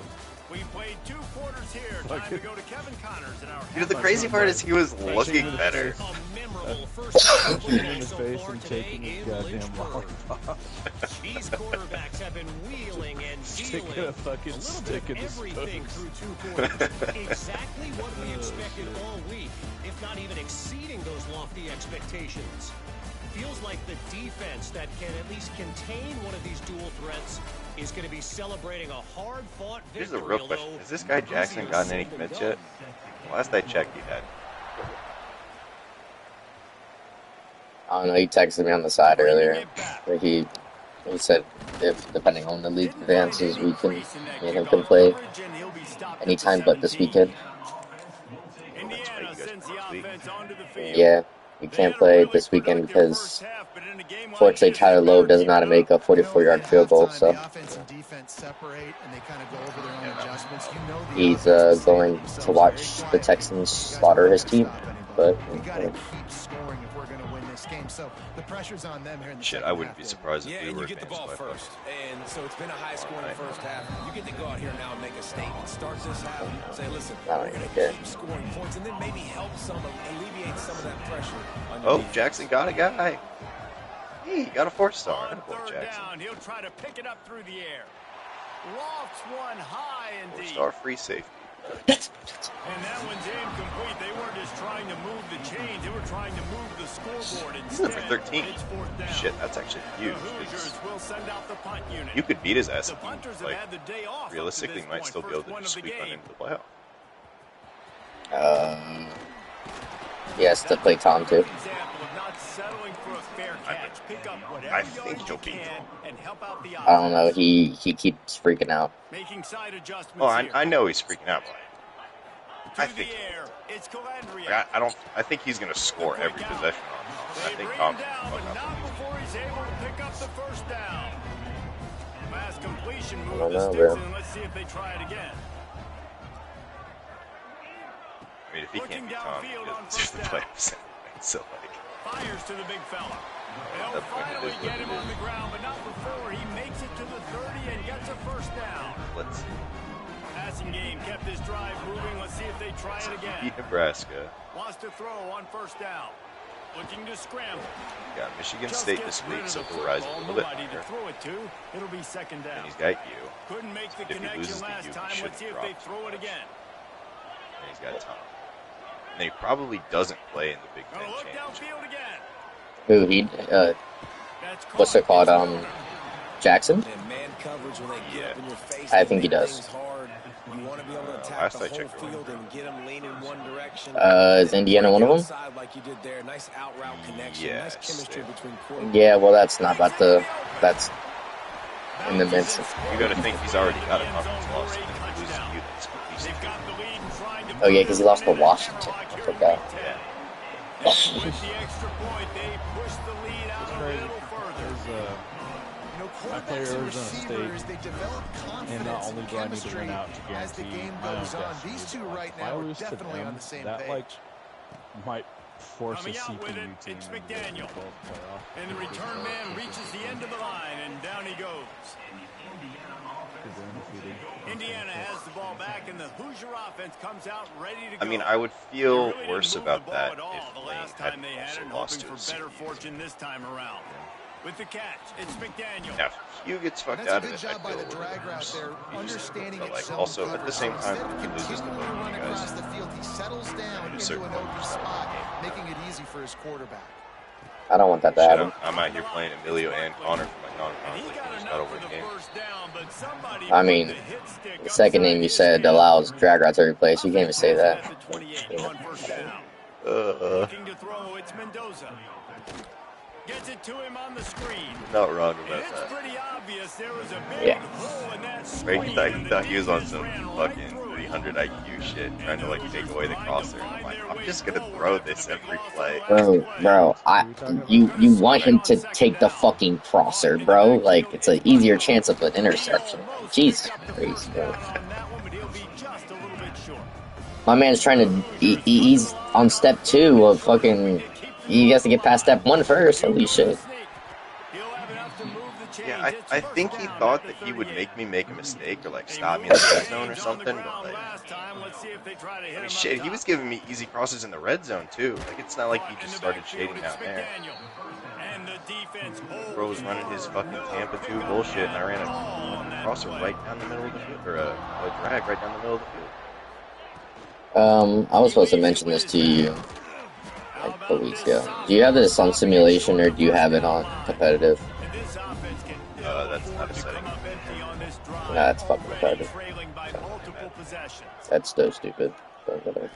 We played 2 quarters here. Time to go to Kevin Connors in our You know, the crazy part is he was looking better. A memorable first half of Punching him in football his so face far and today taking his in goddamn Lynchburg. lollipop. These quarterbacks have been wheeling and Sticking dealing a fucking little stick bit in of his everything nose. through 2 quarters. Exactly what we expected all week, if not even exceeding those lofty expectations. Feels like the defense that can at least contain one of these dual threats is going to be celebrating a hard-fought victory. Here's a real question. Has this guy Jackson gotten any commits yet? Last I checked, he had. I don't know. He texted me on the side earlier. Where he said if depending on the league advances, we can me and him can play anytime but this weekend. Indiana sends the offense onto the field. Yeah, we can't play this weekend because fortunately Tyler Loeb doesn't know how to make a 44-yard field goal, so The offense and defense separate, and they kind of go over their own adjustments. You know the he's offense is going very to watch the Texans slaughter his team. But we got to keep scoring if we're going to win this game. So the pressure's on them here in the Shit, second I wouldn't half, be David. surprised if Yeah, we and were you get the ball advanced by first. And so it's been a high-scoring first half. You get to go out here now and make a statement. Start this half, say, listen, I don't we're even going care. to keep scoring points and then maybe help some, alleviate some of that pressure on your Oh, defense. Jackson got a guy. He got a 4-star. On Attaboy, third Jackson. down, he'll try to pick it up through the air. Lofts one high and deep. 4-star free safety. And that one's incomplete. They weren't just trying to move the chains. They were trying to move the scoreboard He's instead. in for 13. It's fourth down. Shit, that's actually The huge. Hoosiers will send out the punt unit. You could beat his ass. The punters have Like, had the day off. realistically, up you to might this still point. be able First to one just of the squeak on game. into the playoff. yes, to play Tom too. Example of not settling for a fair catch. Pick up whatever I yards think he'll you beat can and help out the I don't know. offense. He keeps freaking out. Making side adjustments Oh, here. I know he's freaking out, but To I the think air. It's Calandria. like, I don't. I think he's gonna score every possession on Tom. I They think bring Tom him can down, fuck but up. not before he's able to pick up the first down. Fast completion move don't to know, Stinson. bro. Let's see if they try it again. I mean, if he Looking can't beat Tom, downfield he on doesn't first the down. playoffs anyway. So like, Fires to the big fella. They'll That point, it finally is what get it him is. on the ground, but not before he makes it to the 30 and gets a first down. let's Passing game kept this drive moving. Let's see if they try it again. beat Nebraska. Wants to throw on first down. Looking to scramble. We got Michigan Just State gets this rid week, of so the he'll rise a football. little bit Nobody to higher. throw it to. It'll be second down. And he's got you. Couldn't make the If he connection loses to last you, he time. shouldn't Let's see if drop they too throw it much. again. And he's got Tom. And then he probably doesn't play in the Big Ten Gonna look championship. downfield again. Who That's what's it caught. called? It's Jackson? And man coverage when they get Yeah. up in your face. I and think he make does. things hard. You want to be able to attack last the I whole checked, field and get them leaning one direction. Is Indiana one of them? Outside like you did there. Nice out route connection. Nice Yes, chemistry they- between quarterbacks. Yeah, well, that's not about the. That's in the midst. You got to think he's already got a conference loss. And if he loses to you, that's at least They've got the lead and trying to Oh yeah, because he lost to move it. Washington. I forgot. yeah. And with the extra point, they push the lead crazy is I play Arizona State, and not only do I need to win out to guarantee my own destiny, These two but right if I now are lose to definitely them, on the same that page. like might force a Coming out with it, CPU team it's into the McDaniel. playoff. And the return man reaches the end of the line, and down he goes. Indiana has the ball back, and the Hoosier offense comes out ready to go. I mean, I would feel They really worse didn't move about the that ball at all if the Lane last had time they had also it, lost hoping to for better CPU. fortune this time around. With the catch, it's McDaniel. Now, if Hugh gets fucked That's a out of good it, job I by feel the drag route there, understanding but its like zone also at the coverage. same time, Instead of he loses to continuing both to of run you across guys. the field, he settles down into an open spot, making it easy for his quarterback. I don't want that to Shit, happen. I'm out here playing Emilio and Connor for my non-conference. Just gotta win games. I mean, the second name you said allows drag routes every place. You can't even say that. Looking to throw, it's Mendoza. Gets it to him on the screen. Not wrong And about it's that. pretty obvious there was a big hole in that screen. Right, he thought he was on some fucking 300 IQ shit, trying to like take away the crosser. And I'm like, I'm just gonna throw this every play. Bro, you want him to take the fucking crosser, bro. Like, it's an easier chance of an interception. Jesus Christ, bro. My man's trying to, he's on step 2 of fucking, he has to get past step 1 first. Holy shit. Yeah, I think he thought that he would make me make a mistake or like stop me in the red zone or something, but like, I mean, shit, he was giving me easy crosses in the red zone too. Like, it's not like he just started shading down there. Bro was running his fucking Tampa 2 bullshit, and I ran a crosser right down the middle of the field, or a drag right down the middle of the field. I was supposed to mention this to you like a couple weeks ago. Do you have this on simulation or do you have it on competitive? That's not a setting. Nah, that's fucking competitive. That's so stupid. But whatever.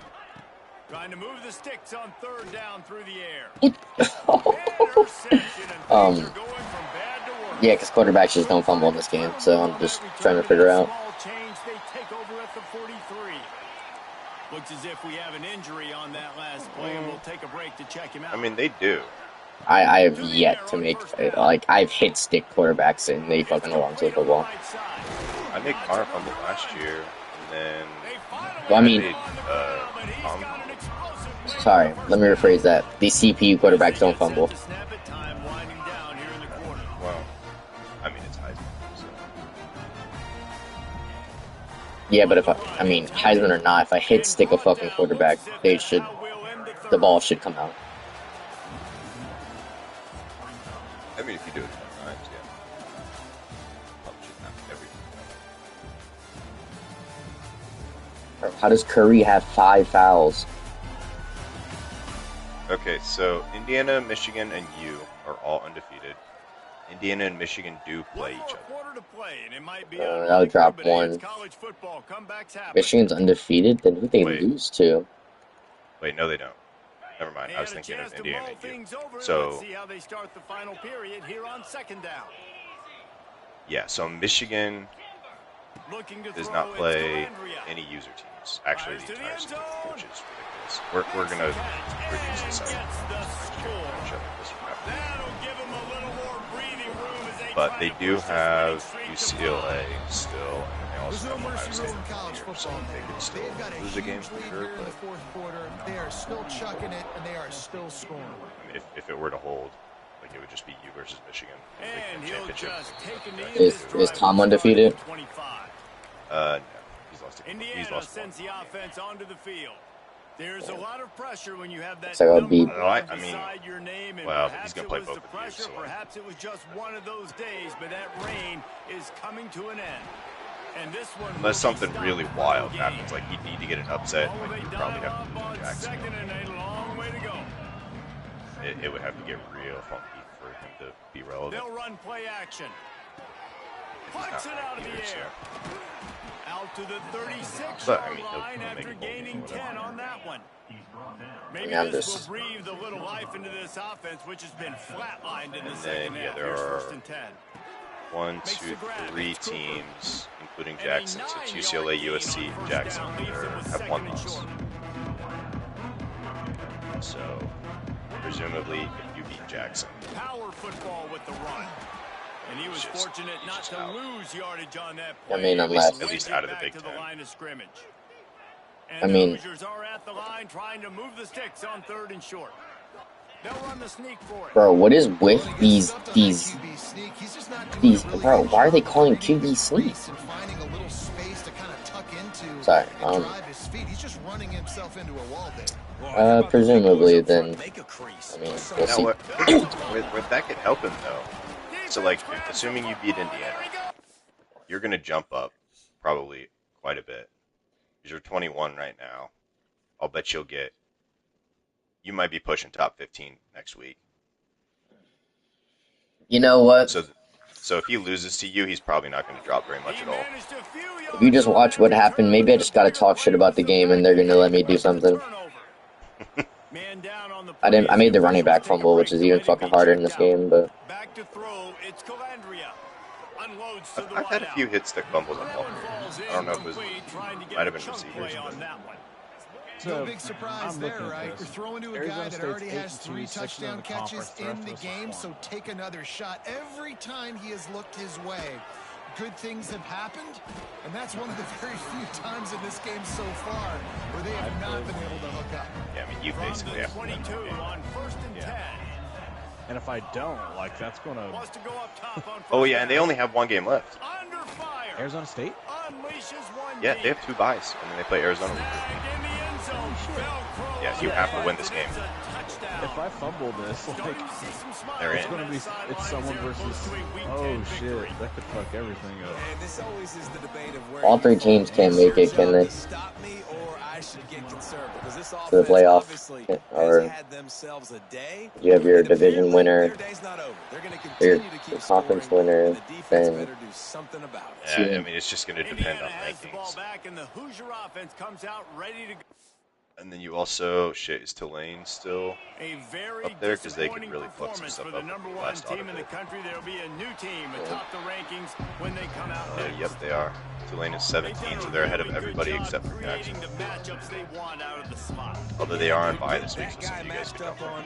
Trying to move the sticks on third down through the air. Yeah, because quarterbacks just don't fumble in this game, so I'm just trying to figure out. Looks as if we have an injury on that last play, and we'll take a break to check him out. I mean, they do. I have yet to make, like, I've hit stick quarterbacks and they fucking hold on to the football. I made Connor fumble last year, and then well, I mean, sorry, let me rephrase that. These CPU quarterbacks don't fumble. Well, I mean, it's Heisman, so. Yeah, but if I mean, Heisman or not, if I hit stick a fucking quarterback, the ball should come out. I mean, if you do it 10 times, yeah. Probably shouldn't happen every time. How does Curry have 5 fouls? Okay, so Indiana, Michigan, and you are all undefeated. Indiana and Michigan do play each other. That'll drop 1. Michigan's undefeated? Then who they lose to? Wait, no, they don't. Never mind. I was thinking of Indiana and you. So, yeah, so Michigan does not play any user teams. Actually, the entire season, which is ridiculous. We're going to reduce the size. But they do have UCLA still, and they also have Ohio State here, so they could still lose a game for sure. But they are still chucking it, and they are still scoring. I mean, if it were to hold, like, it would just be you versus Michigan. And Championship. Is Tom undefeated? No, he's lost. Indiana sends the offense onto the field. There's a lot of pressure when you have that number beside your name, and well, perhaps he's gonna it play was both the of you, pressure, so perhaps it was just one of those days, but that reign is coming to an end. And this one unless something really wild happens, like he'd need to get an upset, like he'd probably have to lose to Jackson. It would have to get real funky for him to be relevant. They'll run play action. Punts it out of the air. Out to the 36-yard line after gaining 10 on that one. Maybe this will breathe a little life into this offense, which has been flatlined in the second half. There Here's are 1st and 10. 1, 2, 3 teams, including Jackson. So it's UCLA, USC, and Jackson have 1 loss. So presumably if you beat Jackson. Power football with the run. And he was fortunate not to lose yardage on that I play. mean, unless... At least out of the Big Ten. And the Hoosiers are at the line trying to move the sticks on 3rd and short. They'll run the sneak for it. Bro, what is with these, bro, why are they calling QB sneak? Sorry, presumably then, I mean, we'll see. Where that could help him, though. So, like, assuming you beat Indiana, you're going to jump up probably quite a bit. Because you're 21 right now. I'll bet you might be pushing top 15 next week. You know what? So if he loses to you, he's probably not going to drop very much at all. If you just watch what happened, maybe I just got to talk shit about the game and they're going to let me do something. I made the running back fumble, which is even fucking harder in this game, but... I've had a few hits that fumbled on ball. I don't know if it might have been receivers. No big surprise there, right? You're throwing to a guy that already has 3 touchdown catches in the game, so take another shot. Every time he has looked his way, good things have happened, and that's one of the very few times in this game so far where they have not been able to hook up. Yeah, I mean, you basically have to win the game. On 1st and 10. And if I don't, like, that's going to... Oh, yeah, and they only have 1 game left. Arizona State? Yeah, they have 2 byes, and then they play Arizona. Yeah, you have to win this game. If I fumble this, like, they're it's in. going to be, it's someone versus, oh shit, that could fuck everything up. All 3 teams can't make it, can they? To the playoff, or you have your division winner, your conference winner, then yeah, I mean, it's just going to depend on rankings. And then you also, is Tulane still up there? Because they could really fuck some stuff up in the last audit. Yep, they are. Tulane is 17, so they're ahead of everybody except for Jackson. Although they are on bye this week, so some of you guys could jump on.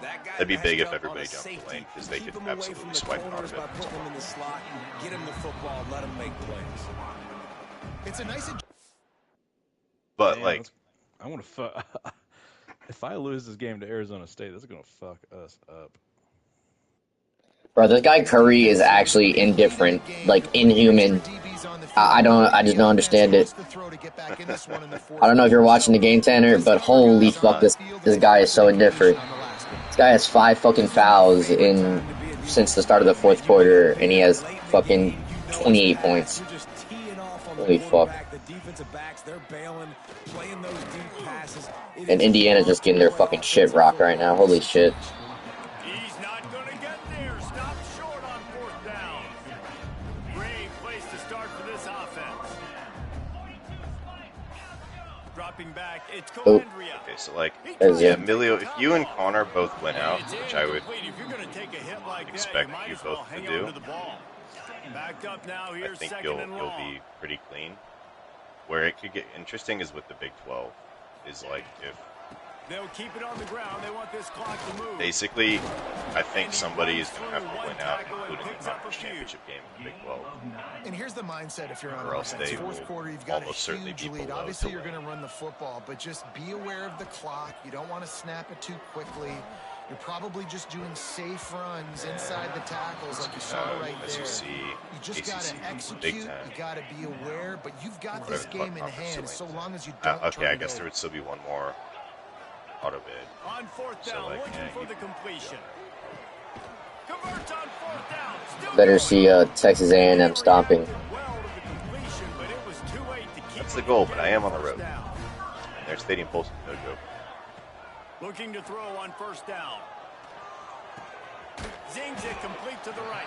That'd be big if everybody jumped Tulane, because they could absolutely swipe him out of it. It's a nice... But, like... I want to fuck... If I lose this game to Arizona State, that's going to fuck us up. Bro, this guy Curry is actually indifferent, like inhuman. I just don't understand it. I don't know if you're watching the game, Tanner, but holy fuck, this guy is so indifferent. This guy has 5 fucking fouls since the start of the 4th quarter, and he has fucking 28 points. Holy fuck. And Indiana's just getting their fucking shit rocked right now. Holy shit. He's not going to get there. Stop short on 4th down. Great place to start for this offense. Dropping back, it's Colandria. Okay, so like, yeah, Emilio, if you and Connor both win out, which I would expect you both to do, I think you'll be pretty clean. Where it could get interesting is with the Big 12. Is like if they'll keep it on the ground, they want this clock to move. Basically, I think somebody is going to have to win out, including the conference championship game in the Big 12. And here's the mindset if you're on or else offense. They 4th quarter, you've got a huge lead. Obviously, you're going to run the football, but just be aware of the clock. You don't want to snap it too quickly. You're probably just doing safe runs inside the tackles like you saw right there. You just got to execute. You got to be aware, but you've got this game in hand so long as you don't okay, I guess there would still be one more auto bid. On 4th down, looking for the completion. Converts on 4th down. Better see Texas A&M stomping. That's the goal, but I am on the road. And their stadium pulse is no joke. Looking to throw on 1st down. Zings it complete to the right.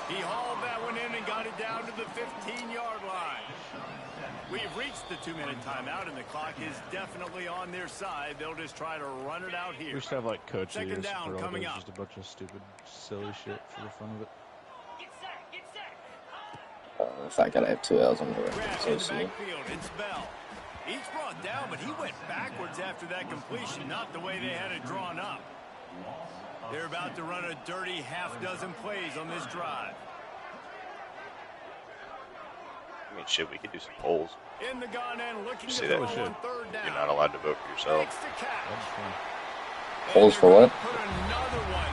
He hauled that one in and got it down to the 15-yard line. We've reached the 2-minute timeout, and the clock is definitely on their side. They'll just try to run it out here. We should have, like, coach ears Second down for all coming those, up. just a bunch of stupid, silly shit for the fun of it. If I gotta have 2 L's on the record, so see. He's brought down, but he went backwards after that completion, not the way they had it drawn up. They're about to run a dirty half-dozen plays on this drive. I mean, shit, we could do some polls. In the gun and looking You to see throw that? on third down. You're not allowed to vote for yourself. Polls for what?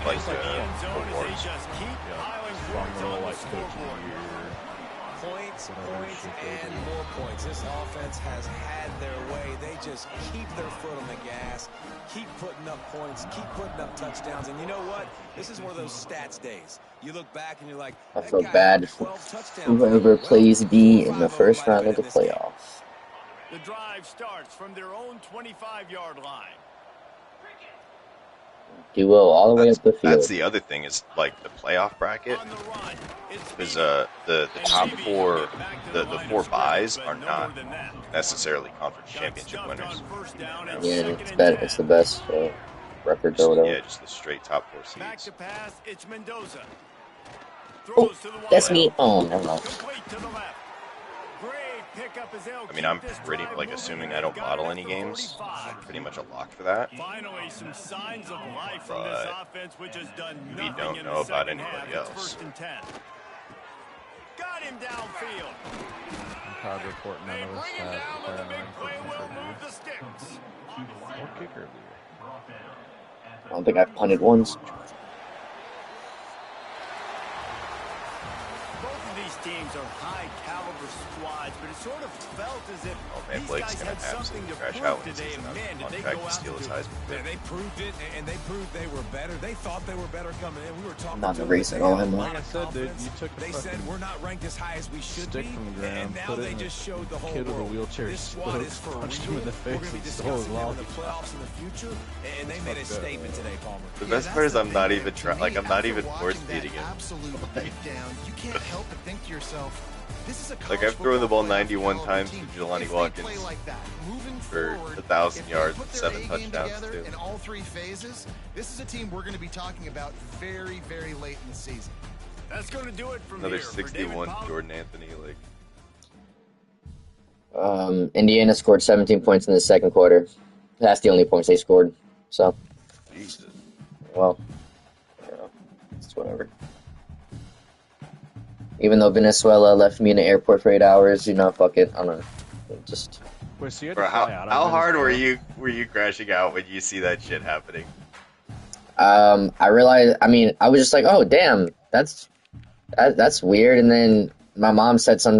Like the end zone as awards. they just keep piling points on the scoreboard. Points, and more points. This offense has had their way. They just keep their foot on the gas, keep putting up points, keep putting up touchdowns. And you know what? This is one of those stats days. You look back and you're like, I feel bad for whoever plays D in the first round of the playoffs. The drive starts from their own 25-yard line. Duo all the way up the field. That's the other thing is like the playoff bracket is the top four, the four buys are not necessarily conference championship winners. Yeah, it's the best record or whatever. Yeah, just the straight top four Back seeds. to pass, it's Mendoza. Oh, that's me. Oh, never mind. I mean, I'm pretty like assuming I don't model any games. I'm pretty much a lock for that. Finally, some signs of life from this offense, which has done We nothing don't in know the about second anybody half. It's else. 1st and 10. Got him downfield. I'm proud to report none They of us bring him have down with a big play. Will contributor move the sticks. or kicker of the year. I don't think I've punted once. Both of these teams are high-caliber squads, but it sort of felt as if Man, these Blake's guys gonna had something absolutely to crash prove out when today. he's And man, on did they track go to out steal and his do it. Heisman. Yeah, they proved it, and they proved they were better. They thought they were better coming in. We were talking Not to the them. race They at all, had a Emma. lot Like I of said, dude, confidence. you took the They said fucking we're not ranked as high as we should stick be, from the ground, and now put it they in just showed the whole kid with a world. wheelchair This squad is for punched real. him in the We're face going to be and stole his discussing them in the lollipop. playoffs in the future, and they made a statement today, Palmer. The best part is I'm not even like I'm not even force Watching that feeding him. absolute beatdown, you can't help but think to yourself, this is a Like, college I've thrown the ball football playoff 91 caliber times team. to Jelani If they Watkins play like that, moving for forward, 1,000 if yards they and put 7 their A game touchdowns together too. in all three phases, this is a team we're going to be talking about very, very late in the season. That's going to do it from Another here. For David 61 Powell. Jordan Anthony. Like, Indiana scored 17 points in the second quarter. That's the only points they scored. So, Jesus. well, I don't know. It's whatever. Even though Venezuela left me in the airport for 8 hours, fuck it. I don't know. Just Wait, so you had Bro, to fly out how on hard Venezuela? were you crashing out when you see that shit happening? I realized. I mean, I was just like, oh damn, that's weird. And then my mom said something.